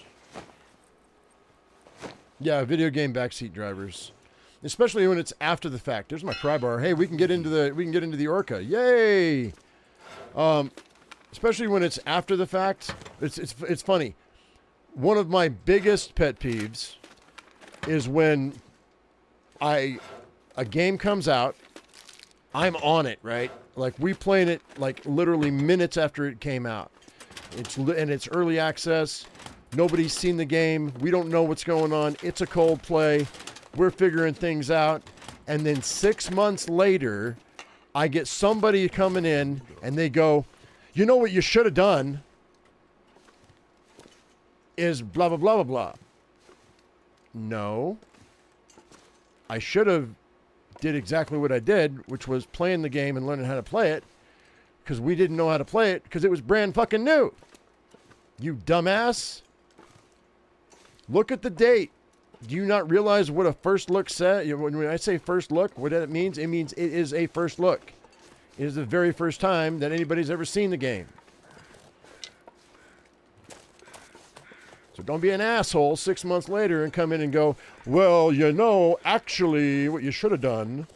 Yeah, video game backseat drivers, especially when it's after the fact. There's my pry bar. Hey, we can get into the Orca. Yay! Especially when it's after the fact. It's funny. One of my biggest pet peeves is when a game comes out, I'm on it, right? Like, we playing it like literally minutes after it came out. It's early access. Nobody's seen the game. We don't know what's going on. It's a cold play. We're figuring things out. And then 6 months later, I get somebody coming in and they go, you know what you should have done is blah, blah, blah, blah, blah. No. I should have did exactly what I did, which was playing the game and learning how to play it, because we didn't know how to play it because it was brand fucking new. You dumbass. Look at the date. Do you not realize what a first look says? When I say first look, what that means? It means it is a first look. It is the very first time that anybody's ever seen the game. So don't be an asshole 6 months later and come in and go, well, you know, actually, what you should have done.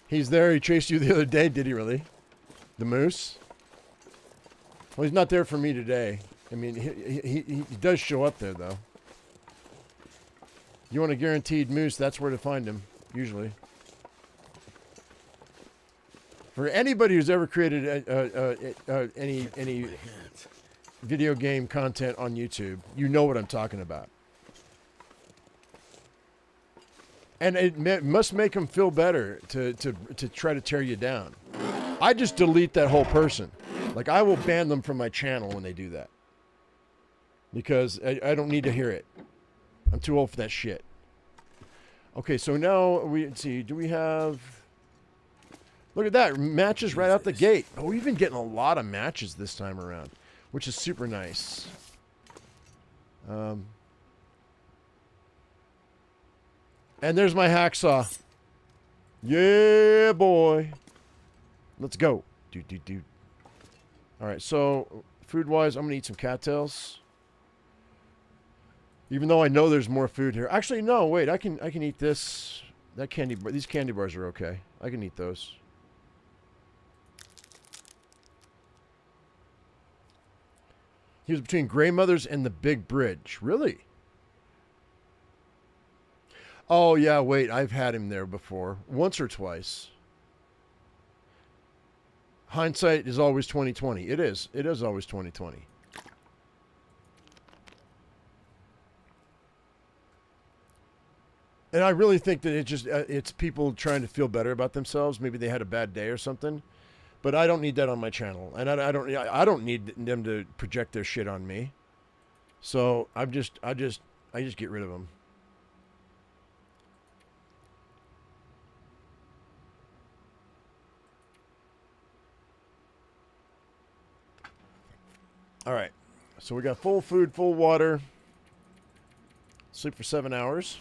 He's there. He chased you the other day. Did he really? The moose? Well, he's not there for me today. I mean, he does show up there, though. You want a guaranteed moose, that's where to find him, usually. For anybody who's ever created any video game content on YouTube, you know what I'm talking about. And it must make them feel better to try to tear you down. I just delete that whole person. Like, I will ban them from my channel when they do that. Because I don't need to hear it. I'm too old for that shit. Okay, so now, let's see, do we have... Look at that, matches right out the gate. Oh, we've been getting a lot of matches this time around, which is super nice. And there's my hacksaw. Yeah, boy. Let's go. Dude. All right, so food-wise, I'm going to eat some cattails. Even though I know there's more food here. Actually, no, wait, I can eat this. That candy bar, these candy bars are okay. I can eat those. He was between Grey Mothers and the Big Bridge. Really? Oh, yeah, wait. I've had him there before. Once or twice. Hindsight is always 20/20. It is. It is always 20/20. And I really think that it's people trying to feel better about themselves. Maybe they had a bad day or something. But I don't need that on my channel, and I don't need them to project their shit on me. So I just get rid of them. All right, so we got full food, full water. Sleep for 7 hours,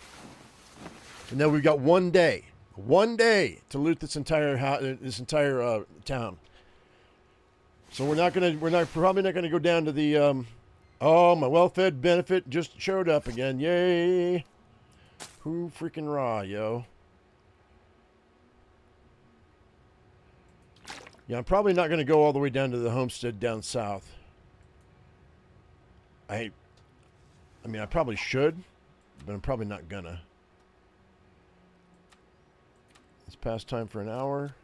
and then we've got 1 day. 1 day to loot this entire town. So we're probably not gonna go down to the oh, my well-fed benefit just showed up again. Yay. Who freaking raw, yo. Yeah, I'm probably not gonna go all the way down to the homestead down south. I mean, I probably should, but I'm probably not gonna. It's past time for an hour.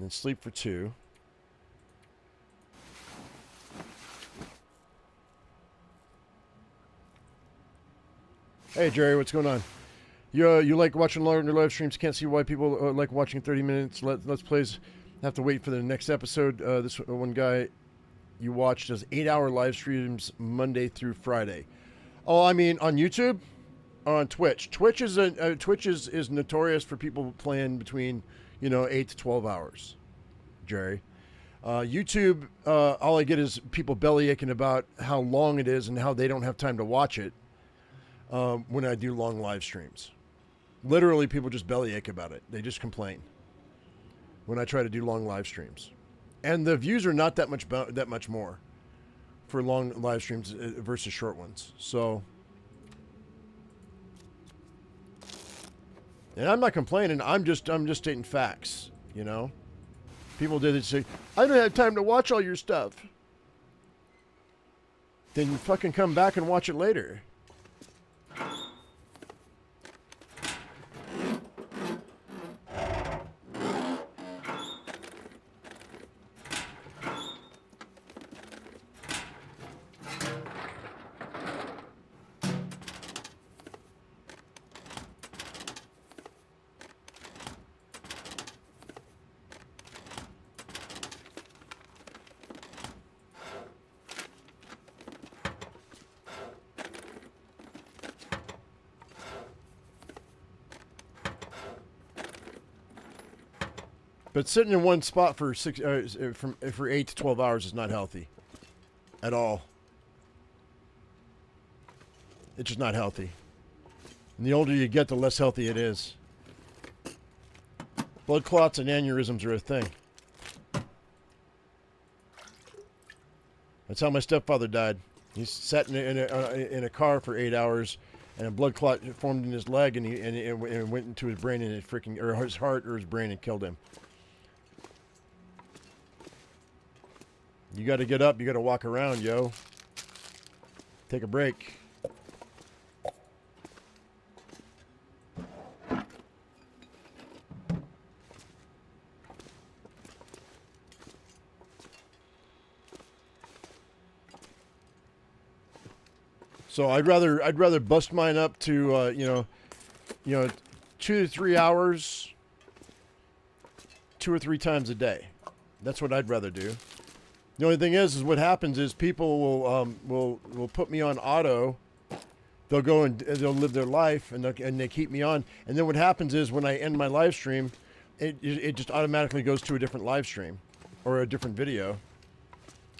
And then sleep for 2. Hey, Jerry, what's going on? You like watching longer live streams? Can't see why people like watching 30 minutes Let's Plays. Have to wait for the next episode. This one guy you watch does 8-hour live streams Monday through Friday. Oh, I mean on YouTube or on Twitch. Twitch is notorious for people playing between 8 to 12 hours. Jerry, YouTube, all I get is people belly aching about how long it is and how they don't have time to watch it when I do long live streams. Literally, people just bellyache about it. They just complain when I try to do long live streams, and the views are not that much more for long live streams versus short ones. So, and I'm not complaining. I'm just stating facts. People did say, "I don't have time to watch all your stuff." Then you fucking come back and watch it later. But sitting in one spot for 8 to 12 hours is not healthy at all. It's just not healthy. And the older you get, the less healthy it is. Blood clots and aneurysms are a thing. That's how my stepfather died. He sat in a car for 8 hours, and a blood clot formed in his leg, and it went into his brain, and or his heart or his brain, and killed him. You got to get up. You got to walk around, yo. Take a break. So I'd rather bust mine up to 2 to 3 hours, 2 or 3 times a day. That's what I'd rather do. The only thing is what happens is people will put me on auto. They'll go and they'll live their life, and they keep me on. And then what happens is when I end my live stream, it just automatically goes to a different live stream or a different video,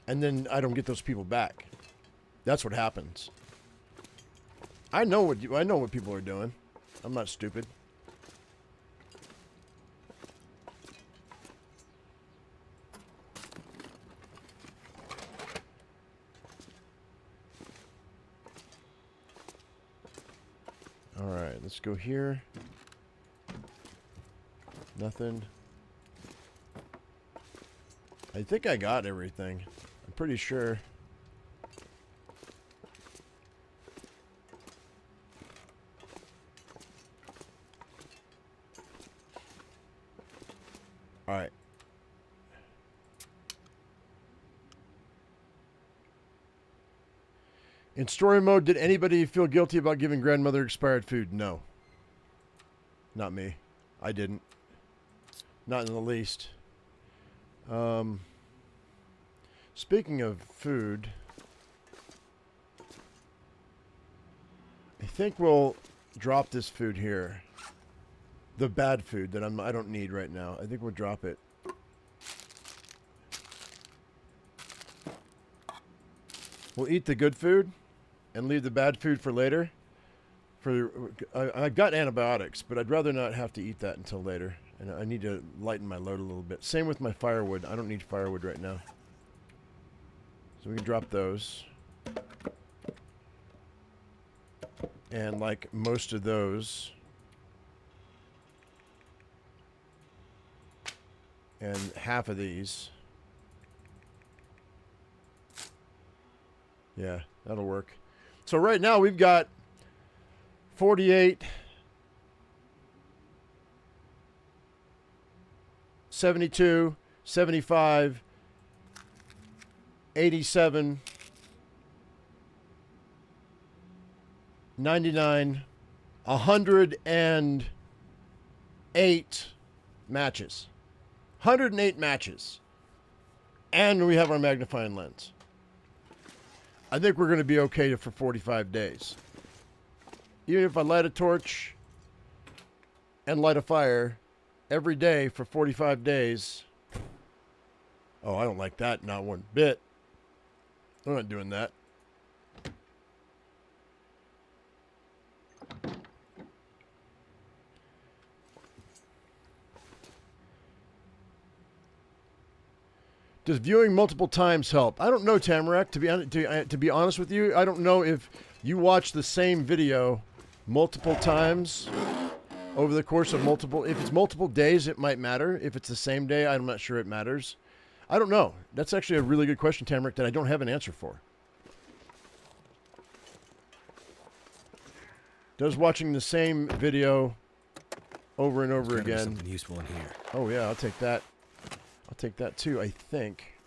and then I don't get those people back. That's what happens. I know what people are doing. I'm not stupid. All right, let's go here. Nothing. I think I got everything. I'm pretty sure. All right. In story mode, did anybody feel guilty about giving grandmother expired food? No. Not me. I didn't. Not in the least. Speaking of food, I think we'll drop this food here. The bad food that I don't need right now. I think we'll drop it. We'll eat the good food and leave the bad food for later. I've got antibiotics, but I'd rather not have to eat that until later. And I need to lighten my load a little bit. Same with my firewood. I don't need firewood right now. So we can drop those. And like most of those. And half of these. Yeah, that'll work. So right now we've got 48, 72, 75, 87, 99, 108 matches. 108 matches. And we have our magnifying lens. I think we're going to be okay for 45 days. Even if I light a torch and light a fire every day for 45 days. Oh, I don't like that, not one bit. I'm not doing that. Does viewing multiple times help? I don't know, Tamarack. To be honest with you, I don't know if you watch the same video multiple times over the course of multiple. If it's multiple days, it might matter. If it's the same day, I'm not sure it matters. I don't know. That's actually a really good question, Tamarack, that I don't have an answer for. Does watching the same video over and over again? Something useful in here. Oh yeah, I'll take that. I'll take that too, I think.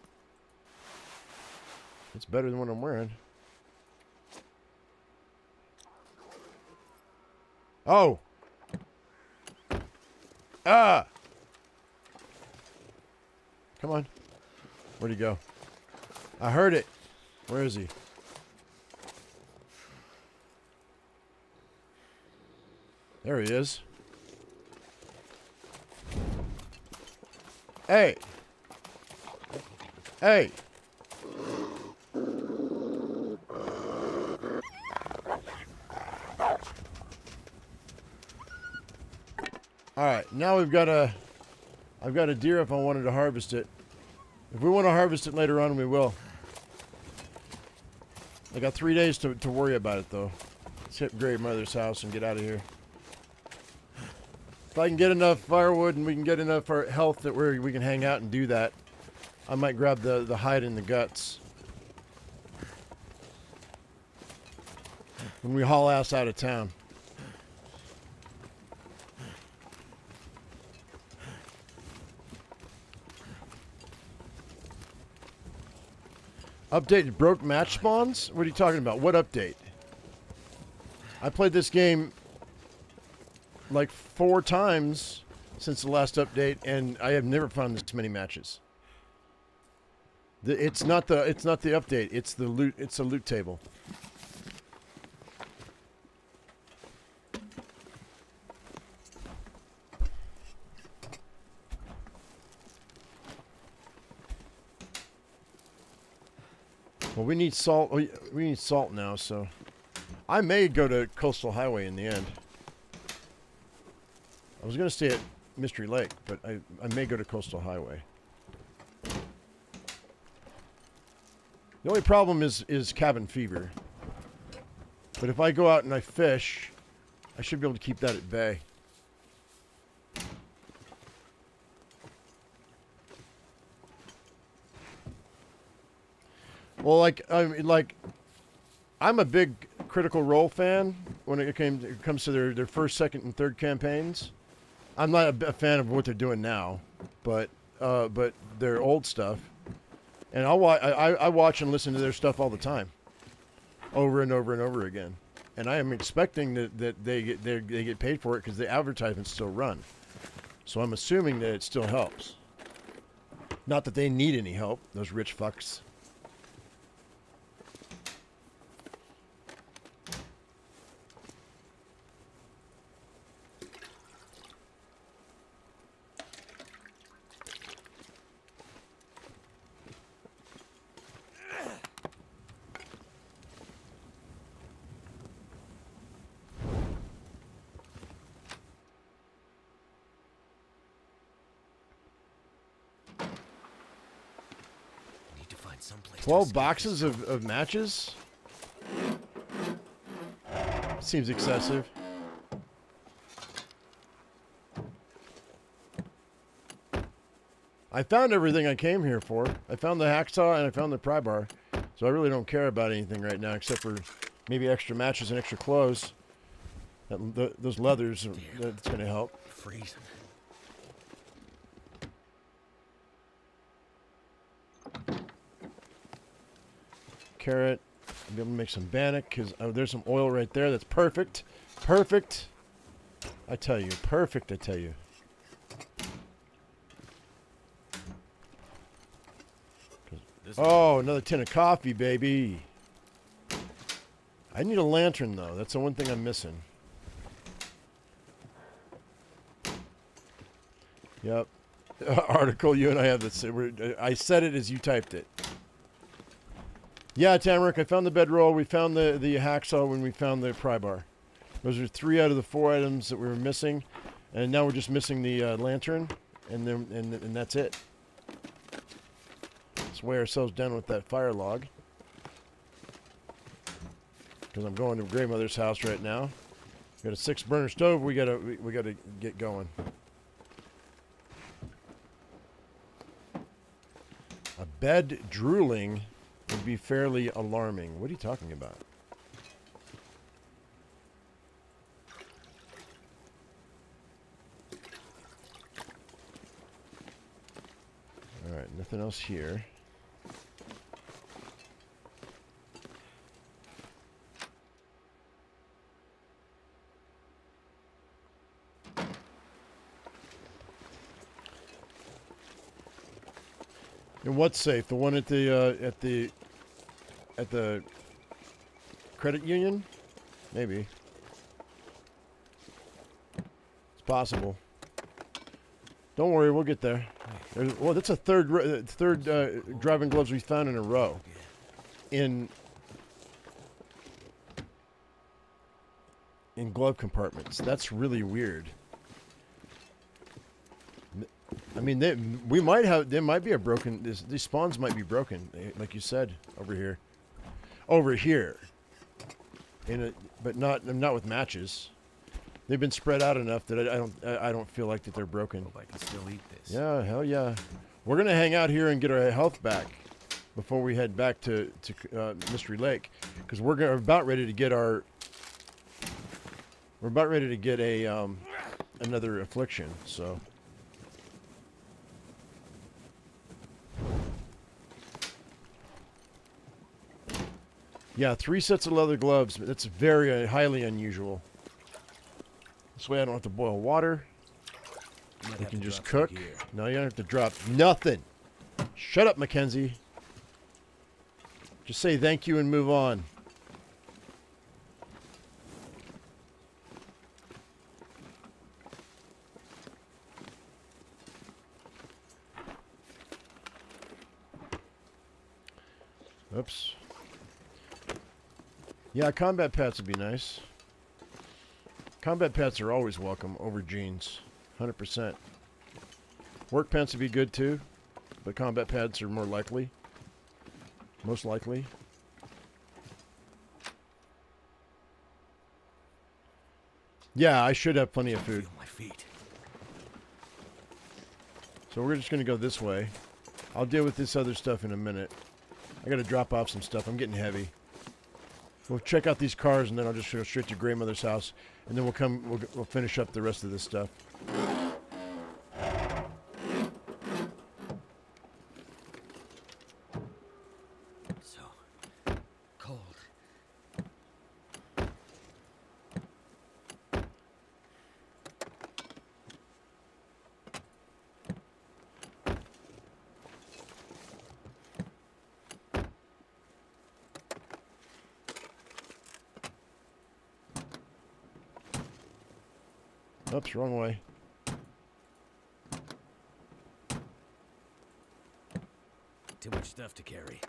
It's better than what I'm wearing. Oh! Ah! Come on. Where'd he go? I heard it. Where is he? There he is. Hey! Hey! Alright, now I've got a deer if I wanted to harvest it. If we want to harvest it later on, we will. I got 3 days to worry about it, though. Let's hit grandmother's house and get out of here. If I can get enough firewood and we can get enough health that we can hang out and do that, I might grab the hide and the guts. When we haul ass out of town. Update broke match spawns? What are you talking about? What update? I played this game like 4 times since the last update, and I have never found this many matches. It's not the update. It's the loot. It's a loot table. Well, we need salt. We need salt now, so I may go to Coastal Highway in the end. I was going to stay at Mystery Lake, but I may go to Coastal Highway. The only problem is cabin fever. But if I go out and I fish, I should be able to keep that at bay. Well, I'm a big Critical Role fan when it comes to their first, second, and third campaigns. I'm not a fan of what they're doing now, but their old stuff, and I watch and listen to their stuff all the time, over and over and over again, and I am expecting that they get paid for it because the advertisements still run, so I'm assuming that it still helps. Not that they need any help, those rich fucks. Someplace 12 boxes of matches? Seems excessive. I found everything I came here for. I found the hacksaw and I found the pry bar. So I really don't care about anything right now except for maybe extra matches and extra clothes. Those leathers, that's going to help. Freezing. carrot. I'll be able to make some bannock because there's some oil right there. That's perfect. Perfect. I tell you. Perfect, I tell you. Oh, another tin of coffee, baby. I need a lantern, though. That's the one thing I'm missing. Yep. Article, you and I have this. I said it as you typed it. Yeah, Tamarick, I found the bedroll. We found the hacksaw when we found the pry bar. Those are 3 out of the 4 items that we were missing. And now we're just missing the lantern. And then and that's it. Let's weigh ourselves down with that fire log. Because I'm going to grandmother's house right now. Got a 6-burner stove. We gotta get going. A bed drooling would be fairly alarming. What are you talking about? All right, nothing else here. And what's safe? The one at the credit union? Maybe. It's possible. Don't worry, we'll get there. Well, that's a third driving gloves we found in a row. In glove compartments. That's really weird. I mean, there might be a broken. These spawns might be broken, like you said over here. Over here, but not with matches. They've been spread out enough that I don't feel like that they're broken. Hope I can still eat this. Yeah, hell yeah. We're gonna hang out here and get our health back before we head back to Mystery Lake, because we're about ready to get our. We're about ready to get a another affliction. So. Yeah, 3 sets of leather gloves. But that's very highly unusual. This way I don't have to boil water. We can just cook. No, you don't have to drop nothing. Shut up, Mackenzie. Just say thank you and move on. Oops. Yeah, combat pants would be nice. Combat pants are always welcome over jeans. 100%. Work pants would be good too, but combat pads are more likely. Most likely. Yeah, I should have plenty of food. Feel my feet. So we're just going to go this way. I'll deal with this other stuff in a minute. I got to drop off some stuff. I'm getting heavy. We'll check out these cars, and then I'll just go straight to grandmother's house, and then we'll finish up the rest of this stuff. So cold. Oops, wrong way. Too much stuff to carry.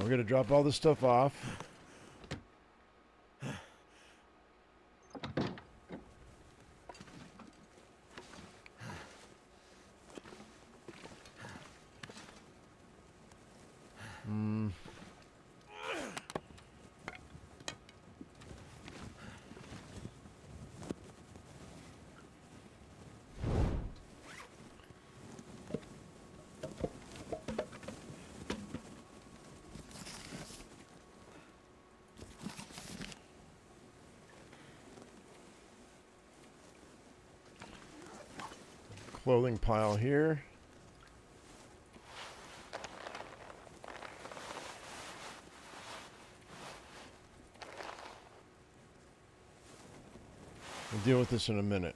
We're going to drop all this stuff off. clothing pile here. We'll deal with this in a minute.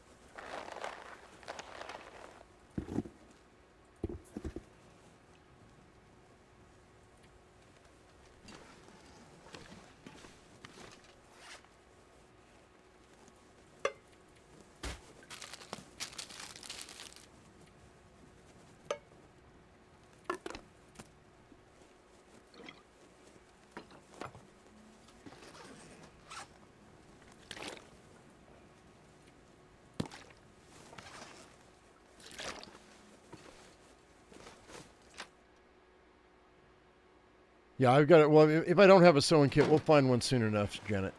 Yeah, I've got it. Well, if I don't have a sewing kit, we'll find one soon enough, Janet.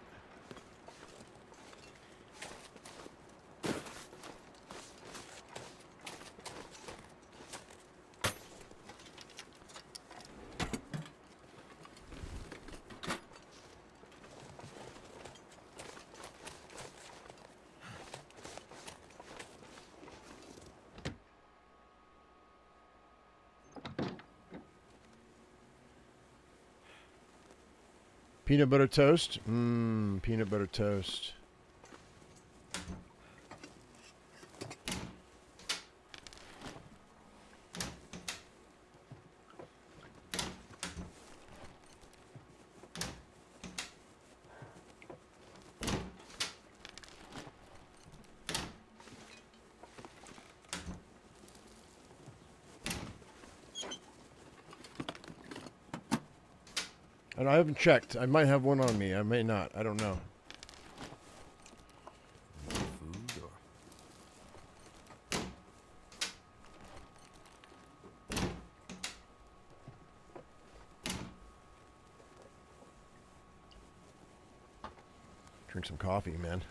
Peanut butter toast? Mmm, peanut butter toast. And I haven't checked. I might have one on me. I may not. I don't know. Food or Drink some coffee, man.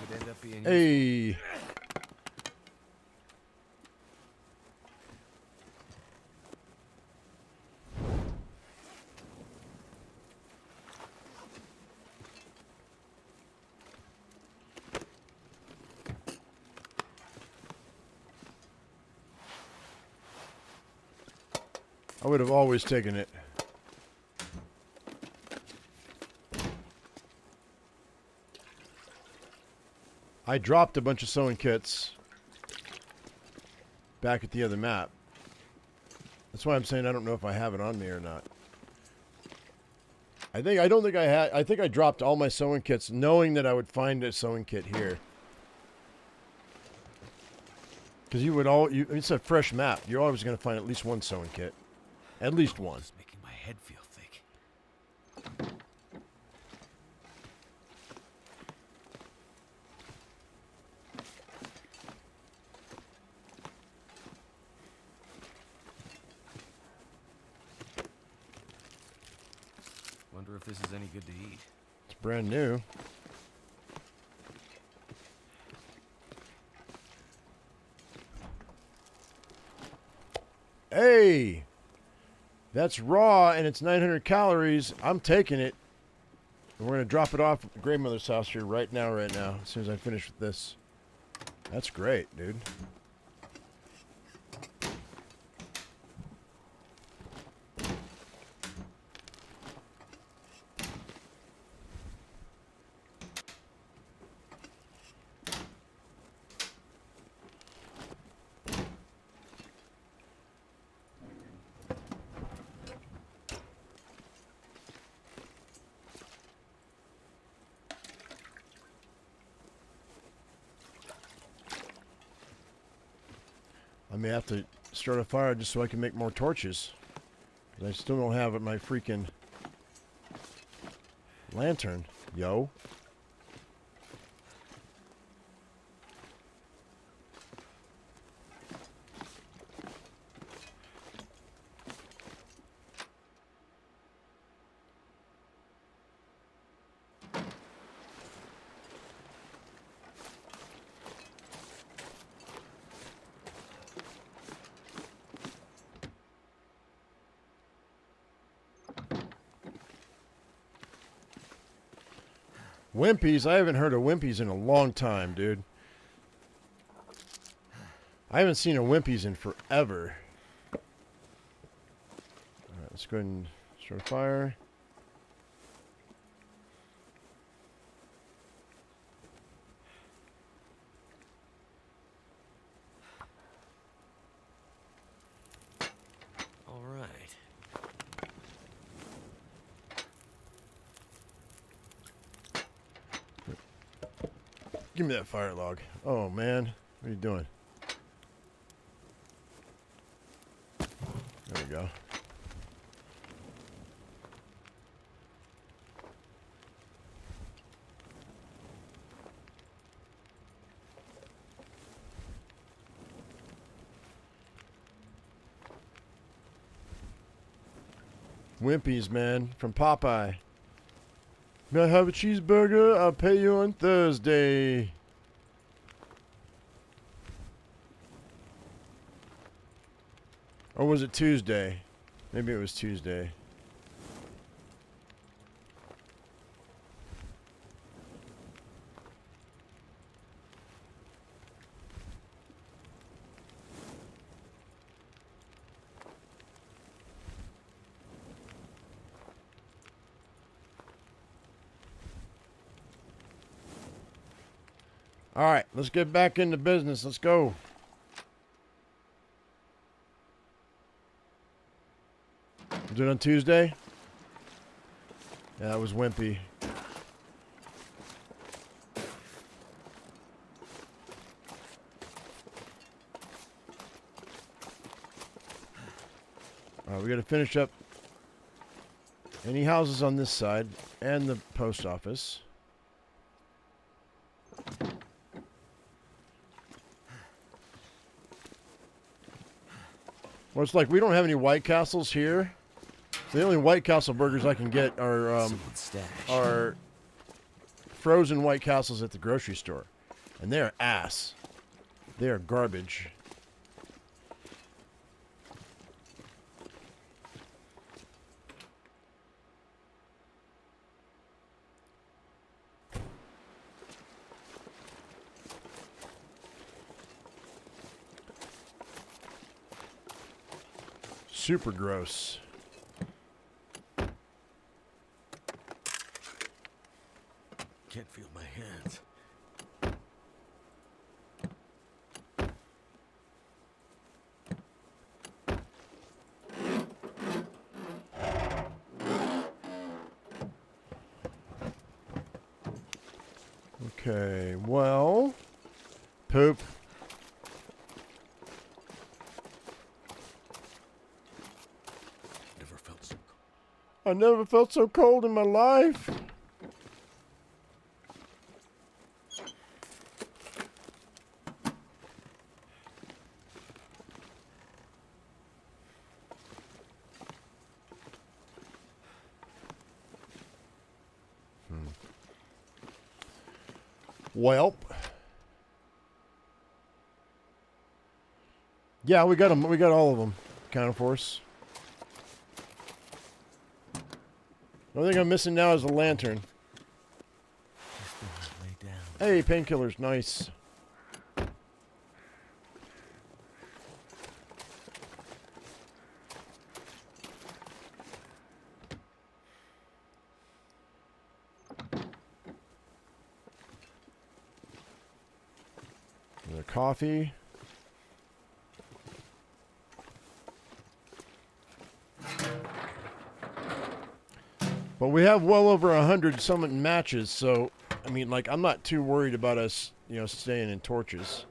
could end up being Hey. I would have always taken it. I dropped a bunch of sewing kits back at the other map. That's why I'm saying I don't know if I have it on me or not. I don't think I had. I think I dropped all my sewing kits knowing that I would find a sewing kit here. Because it's a fresh map. You're always going to find at least one sewing kit. At least one. It's making my head feel thick. Wonder if this is any good to eat. It's brand new. Hey! That's raw and it's 900 calories. I'm taking it. And we're going to drop it off at the grandmother's house here right now, as soon as I finish with this. That's great, dude. I may have to start a fire just so I can make more torches. 'Cause I still don't have my freaking lantern, yo. Wimpies? I haven't heard of Wimpies in a long time, dude. I haven't seen a Wimpies in forever. Alright, let's go ahead and start a fire. All right. Give me that fire log. Oh, man. What are you doing? There we go. Wimpies, man, from Popeye. May I have a cheeseburger? I'll pay you on Thursday. Or was it Tuesday? Maybe it was Tuesday. All right, let's get back into business. Let's go. Was it on Tuesday? Yeah, it was Wimpy. All right, we got to finish up any houses on this side and the post office. Well, it's like we don't have any White Castles here. So the only White Castle burgers I can get are frozen White Castles at the grocery store. And they're ass. They are garbage. Super gross. Can't feel my hands. Okay, well, poop. Never felt so cold. I never felt so cold in my life. Welp. Yeah, we got them. We got all of them. Counter force. The only thing I'm missing now is a lantern. Just lay down. Hey, painkillers, nice. Another coffee. But we have well over 100 summit matches, so I mean, like, I'm not too worried about us, you know, staying in torches.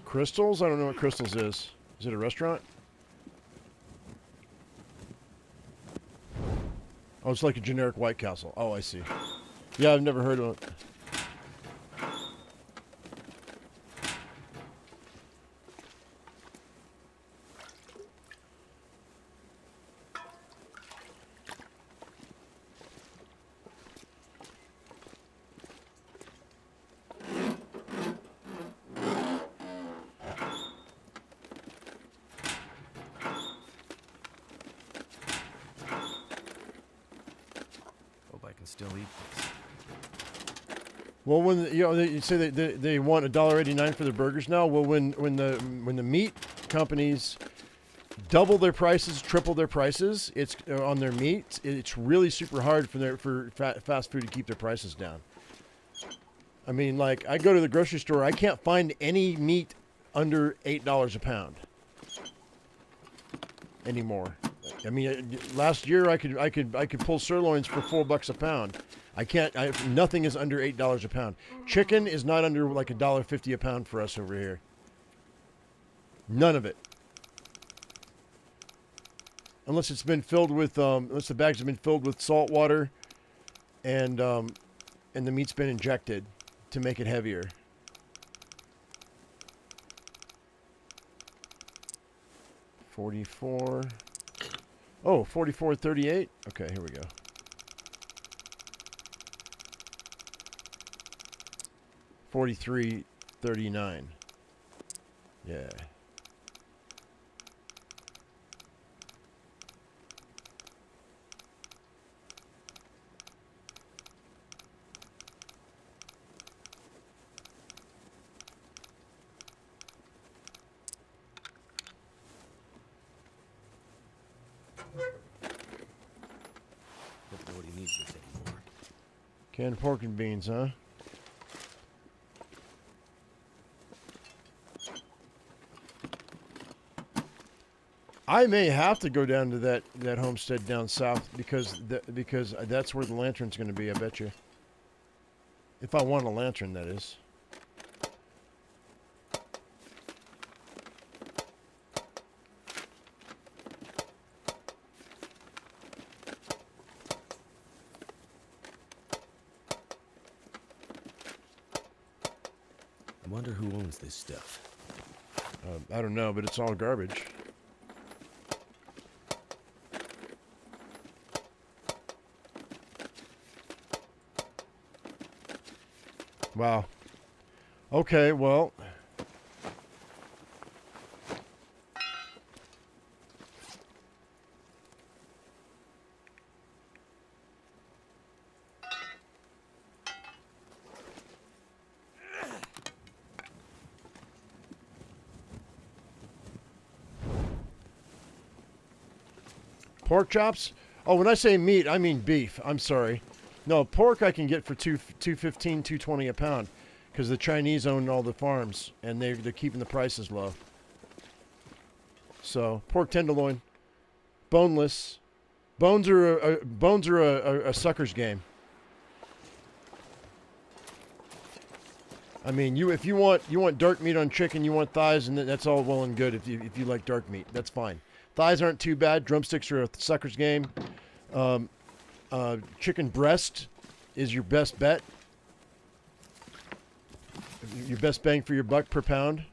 Crystals? I don't know what Crystals is. Is it a restaurant? Oh, it's like a generic White Castle. Oh, I see. Yeah, I've never heard of it. still eat this. Well, when you say they want $1.89 for their burgers now. Well, when the meat companies double their prices, triple their prices, it's on their meat. It's really super hard for fast food to keep their prices down. I mean, like I go to the grocery store, I can't find any meat under $8 a pound anymore. I mean, last year I could pull sirloins for $4 a pound. I can't. Nothing is under $8 a pound. Chicken is not under like $1.50 a pound for us over here. None of it, unless it's been filled with unless the bags have been filled with salt water, and the meat's been injected to make it heavier. $44. Oh, $44.38. Okay, here we go. $43.39. Yeah. Nobody needs this anymore. Canned pork and beans, huh? I may have to go down to that homestead down south because that's where the lantern's going to be. I bet you. If I want a lantern, that is. I wonder who owns this stuff. I don't know, but it's all garbage. Wow. Okay, well. Pork chops? Oh, when I say meat, I mean beef. I'm sorry. No, pork I can get for $2.15, $2.20 a pound, because the Chinese own all the farms and they're keeping the prices low. So pork tenderloin, boneless. Bones are a sucker's game. I mean, if you want dark meat on chicken, you want thighs, and that's all well and good. If you like dark meat, that's fine. Thighs aren't too bad. Drumsticks are a sucker's game. Chicken breast is your best bet. Your best bang for your buck per pound.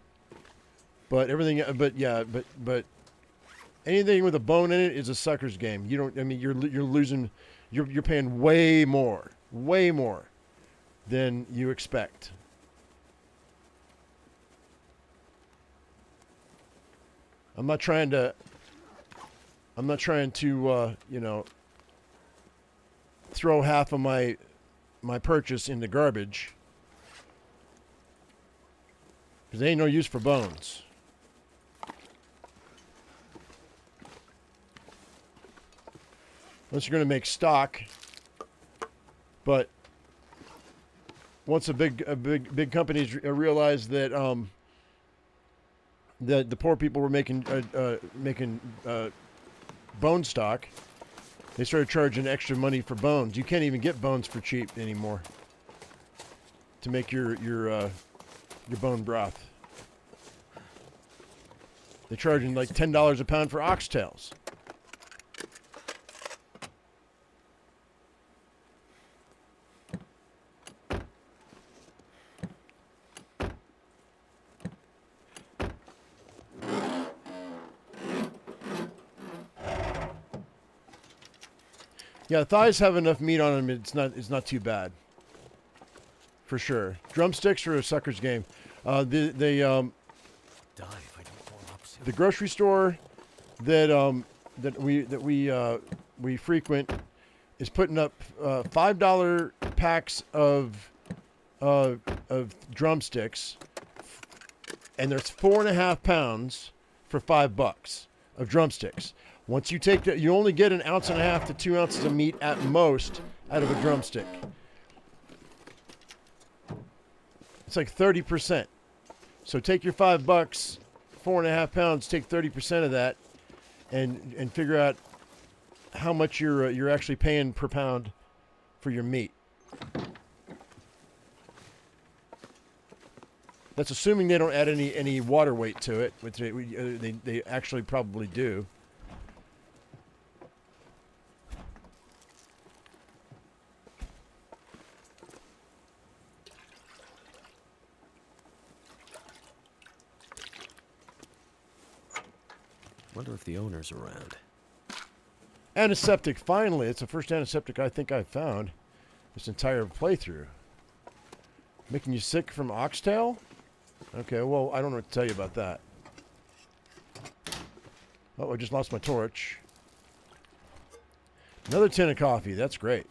But everything, but anything with a bone in it is a sucker's game. You don't. I mean, you're losing. You're paying way more than you expect. I'm not trying to throw half of my purchase into garbage, because there ain't no use for bones. Unless you're going to make stock. But once big companies realized that that the poor people were making bone stock, they started charging extra money for bones. You can't even get bones for cheap anymore to make your bone broth. They're charging like $10 a pound for oxtails. Yeah, thighs have enough meat on them. It's not too bad. For sure. Drumsticks are a sucker's game. The grocery store that we frequent, is putting up $5 packs of drumsticks, and there's 4.5 pounds for $5 of drumsticks. Once you take that, you only get 1.5 ounces to 2 ounces of meat at most out of a drumstick. It's like 30%. So take your $5, 4.5 pounds, take 30% of that, and figure out how much you're actually paying per pound for your meat. That's assuming they don't add any water weight to it, which they actually probably do. Wonder if the owner's around. Antiseptic, finally. It's the first antiseptic I think I've found this entire playthrough. Making you sick from oxtail? Okay, well, I don't know what to tell you about that. Oh, I just lost my torch. Another tin of coffee. That's great.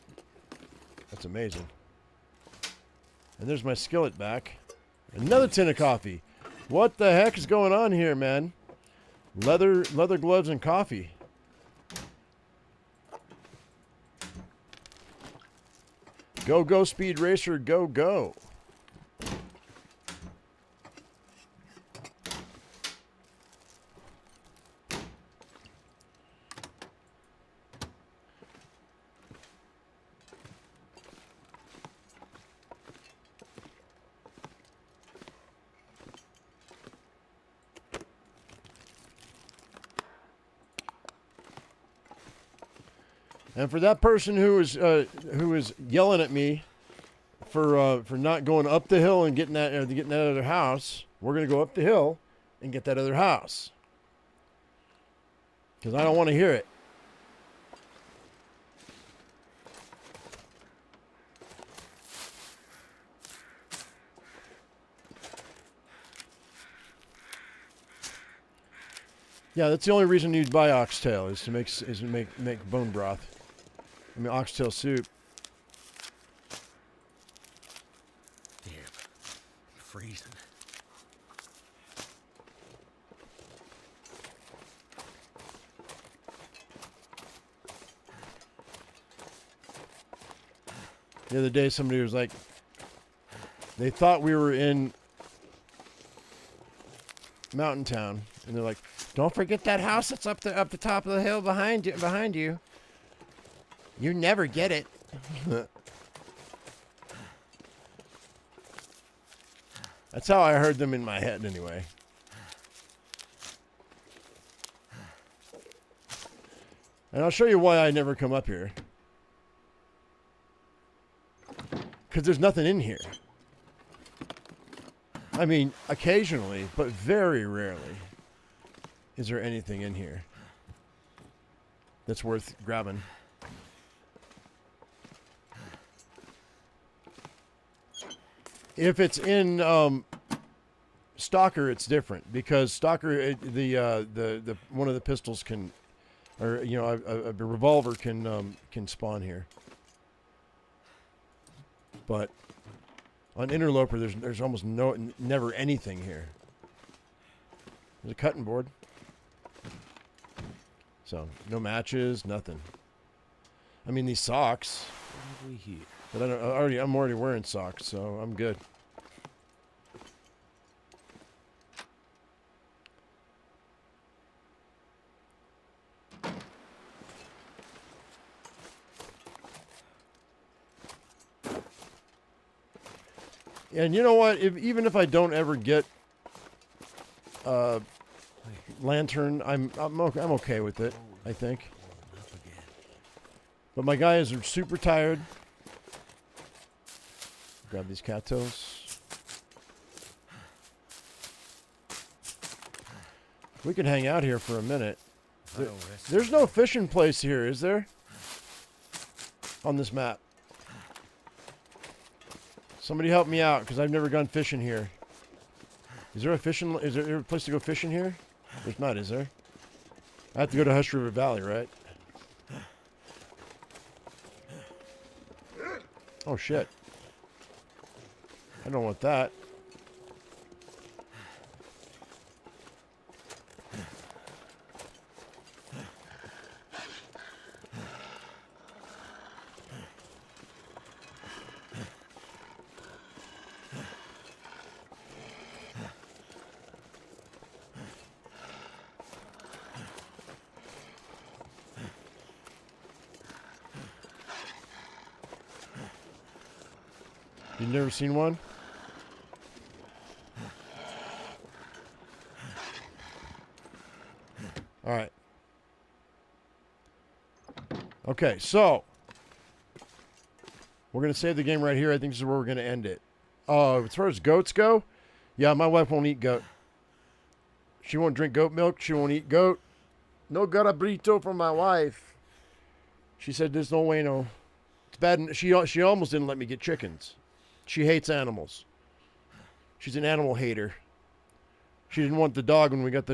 That's amazing. And there's my skillet back. Another tin of coffee. What the heck is going on here, man? Leather gloves and coffee. Go, go, Speed Racer, go, go. And for that person who is yelling at me for not going up the hill and getting that other house, we're gonna go up the hill and get that other house because I don't want to hear it. Yeah, that's the only reason you'd buy oxtail is to make bone broth. I mean, oxtail soup. Damn. I'm freezing. The other day, somebody was like, they thought we were in Mountain Town, and they're like, "Don't forget that house that's up the top of the hill behind you. You never get it." That's how I heard them in my head, anyway. And I'll show you why I never come up here. Because there's nothing in here. I mean, occasionally, but very rarely is there anything in here that's worth grabbing. If it's in Stalker, it's different because Stalker, the one of the pistols can, or a revolver can spawn here. But on Interloper, there's almost never anything here. There's a cutting board. So no matches, nothing. I mean, these socks. What have we here? But I'm already wearing socks, so I'm good. And you know what? Even if I don't ever get lantern, I'm okay with it. I think. But my guys are super tired. Grab these cattails. We could hang out here for a minute. There's no fishing place here, is there? On this map. Somebody help me out, because I've never gone fishing here. Is there a place to go fishing here? There's not, is there? I have to go to Hush River Valley, right? Oh, shit. I don't want that. You've never seen one? All right. Okay, so we're going to save the game right here. I think this is where we're going to end it. As far as goats go, yeah, my wife won't eat goat. She won't drink goat milk. She won't eat goat. No garabrito for my wife. She said, there's no way, no. It's bad. She almost didn't let me get chickens. She hates animals. She's an animal hater. She didn't want the dog when we got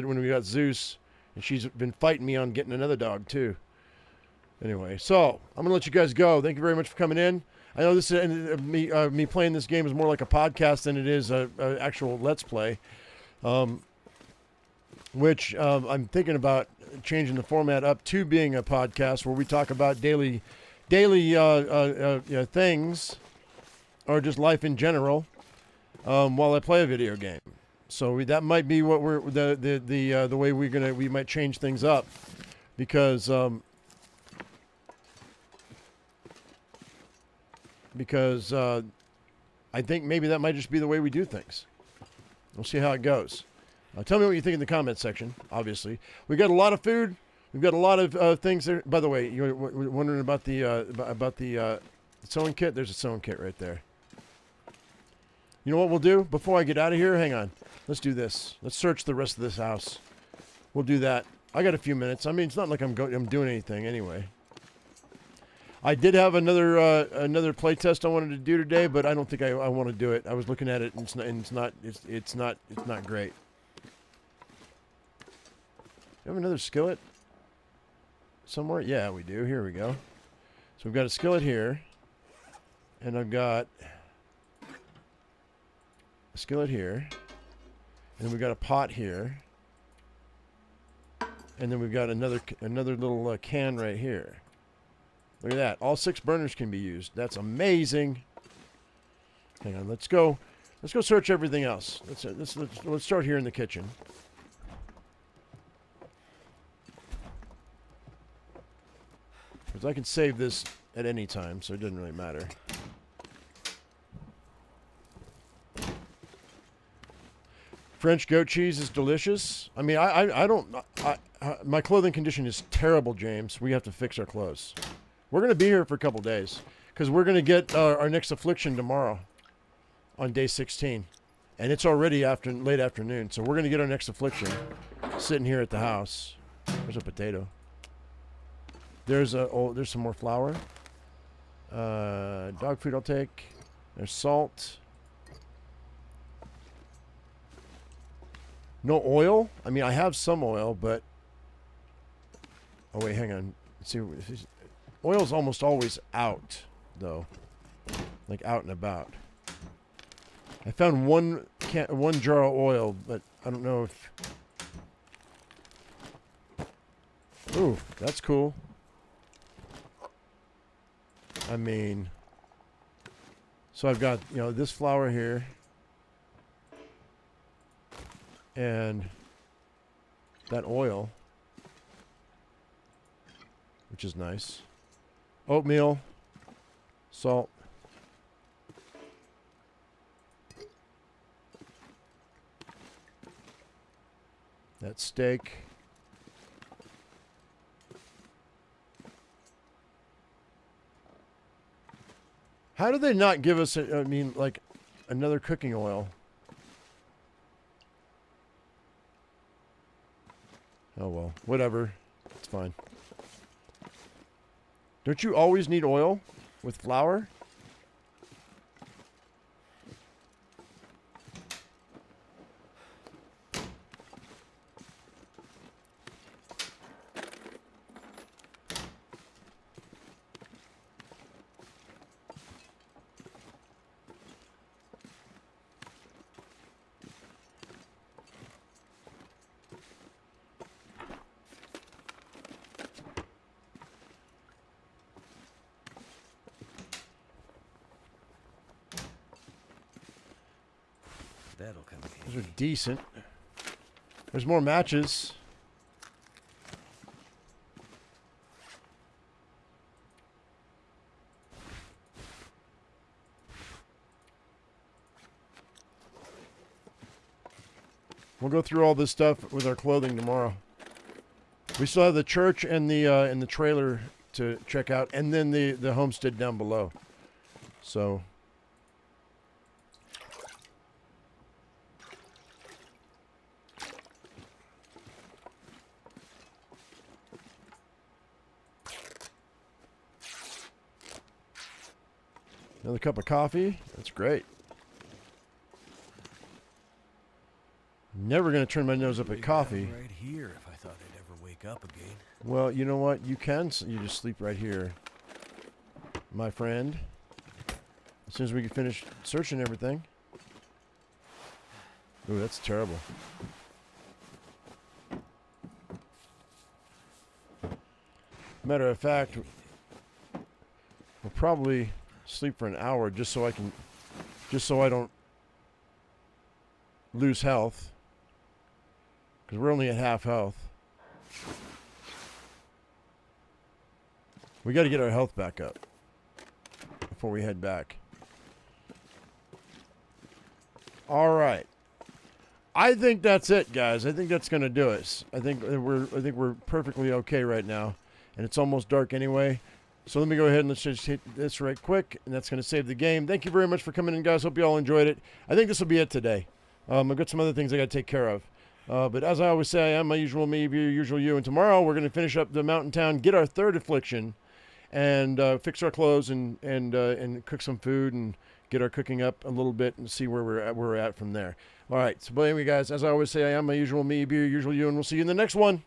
Zeus, and she's been fighting me on getting another dog too. Anyway, so I'm gonna let you guys go. Thank you very much for coming in. I know this is me playing this game is more like a podcast than it is a actual Let's Play, which I'm thinking about changing the format up to being a podcast where we talk about daily things or just life in general while I play a video game. So that might be what we're the way we might change things up, because I think maybe that might just be the way we do things. We'll see how it goes. Tell me what you think in the comments section. Obviously, we got a lot of food. We've got a lot of things there. By the way, you're wondering about the sewing kit. There's a sewing kit right there. You know what we'll do before I get out of here? Hang on. Let's do this. Let's search the rest of this house. We'll do that. I got a few minutes. I mean, it's not like I'm doing anything anyway. I did have another play test I wanted to do today, but I don't think I want to do it. I was looking at it, and it's not great. Do you have another skillet somewhere? Yeah, we do. Here we go. So we've got a skillet here, and I've got a skillet here, and then we've got a pot here, and then we've got another little can right here. Look at that. All 6 burners can be used. That's amazing. Hang on. Let's go search everything else. Let's start here in the kitchen. Because I can save this at any time, so it doesn't really matter. French goat cheese is delicious. I mean, my clothing condition is terrible, James. We have to fix our clothes. We're going to be here for a couple days because we're going to get our next affliction tomorrow on day 16. And it's already late afternoon, so we're going to get our next affliction sitting here at the house. There's a potato. There's some more flour. Dog food I'll take. There's salt. No oil? I mean, I have some oil, but... Oh, wait, hang on. Let's see. Oil's almost always out, though. Like, out and about. I found one jar of oil, but I don't know if... Ooh, that's cool. I mean... So I've got, this flour here. And that oil, which is nice. Oatmeal, salt. That steak. How do they not give us, like, another cooking oil? Oh, well, whatever. It's fine. Don't you always need oil with flour? That'll come in Those handy. are decent. There's more matches. We'll go through all this stuff with our clothing tomorrow. We still have the church and the trailer to check out, and then the homestead down below. So another cup of coffee. That's great. Never going to turn my nose up at Lay coffee. down right here if I thought I'd ever wake up again. Well, you know what? You can. You just sleep right here, my friend. As soon as we can finish searching everything. Ooh, that's terrible. Matter of fact, we'll probably sleep for an hour just so I don't lose health. Because we're only at half health. We got to get our health back up before we head back. All right. I think that's it, guys. I think that's going to do us. I think we're perfectly okay right now, and it's almost dark anyway. So let me go ahead and let's just hit this right quick, and that's going to save the game. Thank you very much for coming in, guys. Hope you all enjoyed it. I think this will be it today. I've got some other things I got to take care of. But as I always say, I am my usual me, your usual you. And tomorrow we're going to finish up the mountain town, get our third affliction, and fix our clothes and cook some food and get our cooking up a little bit and see where we're at from there. All right. So, but anyway, guys, as I always say, I am my usual me, your usual you, and we'll see you in the next one.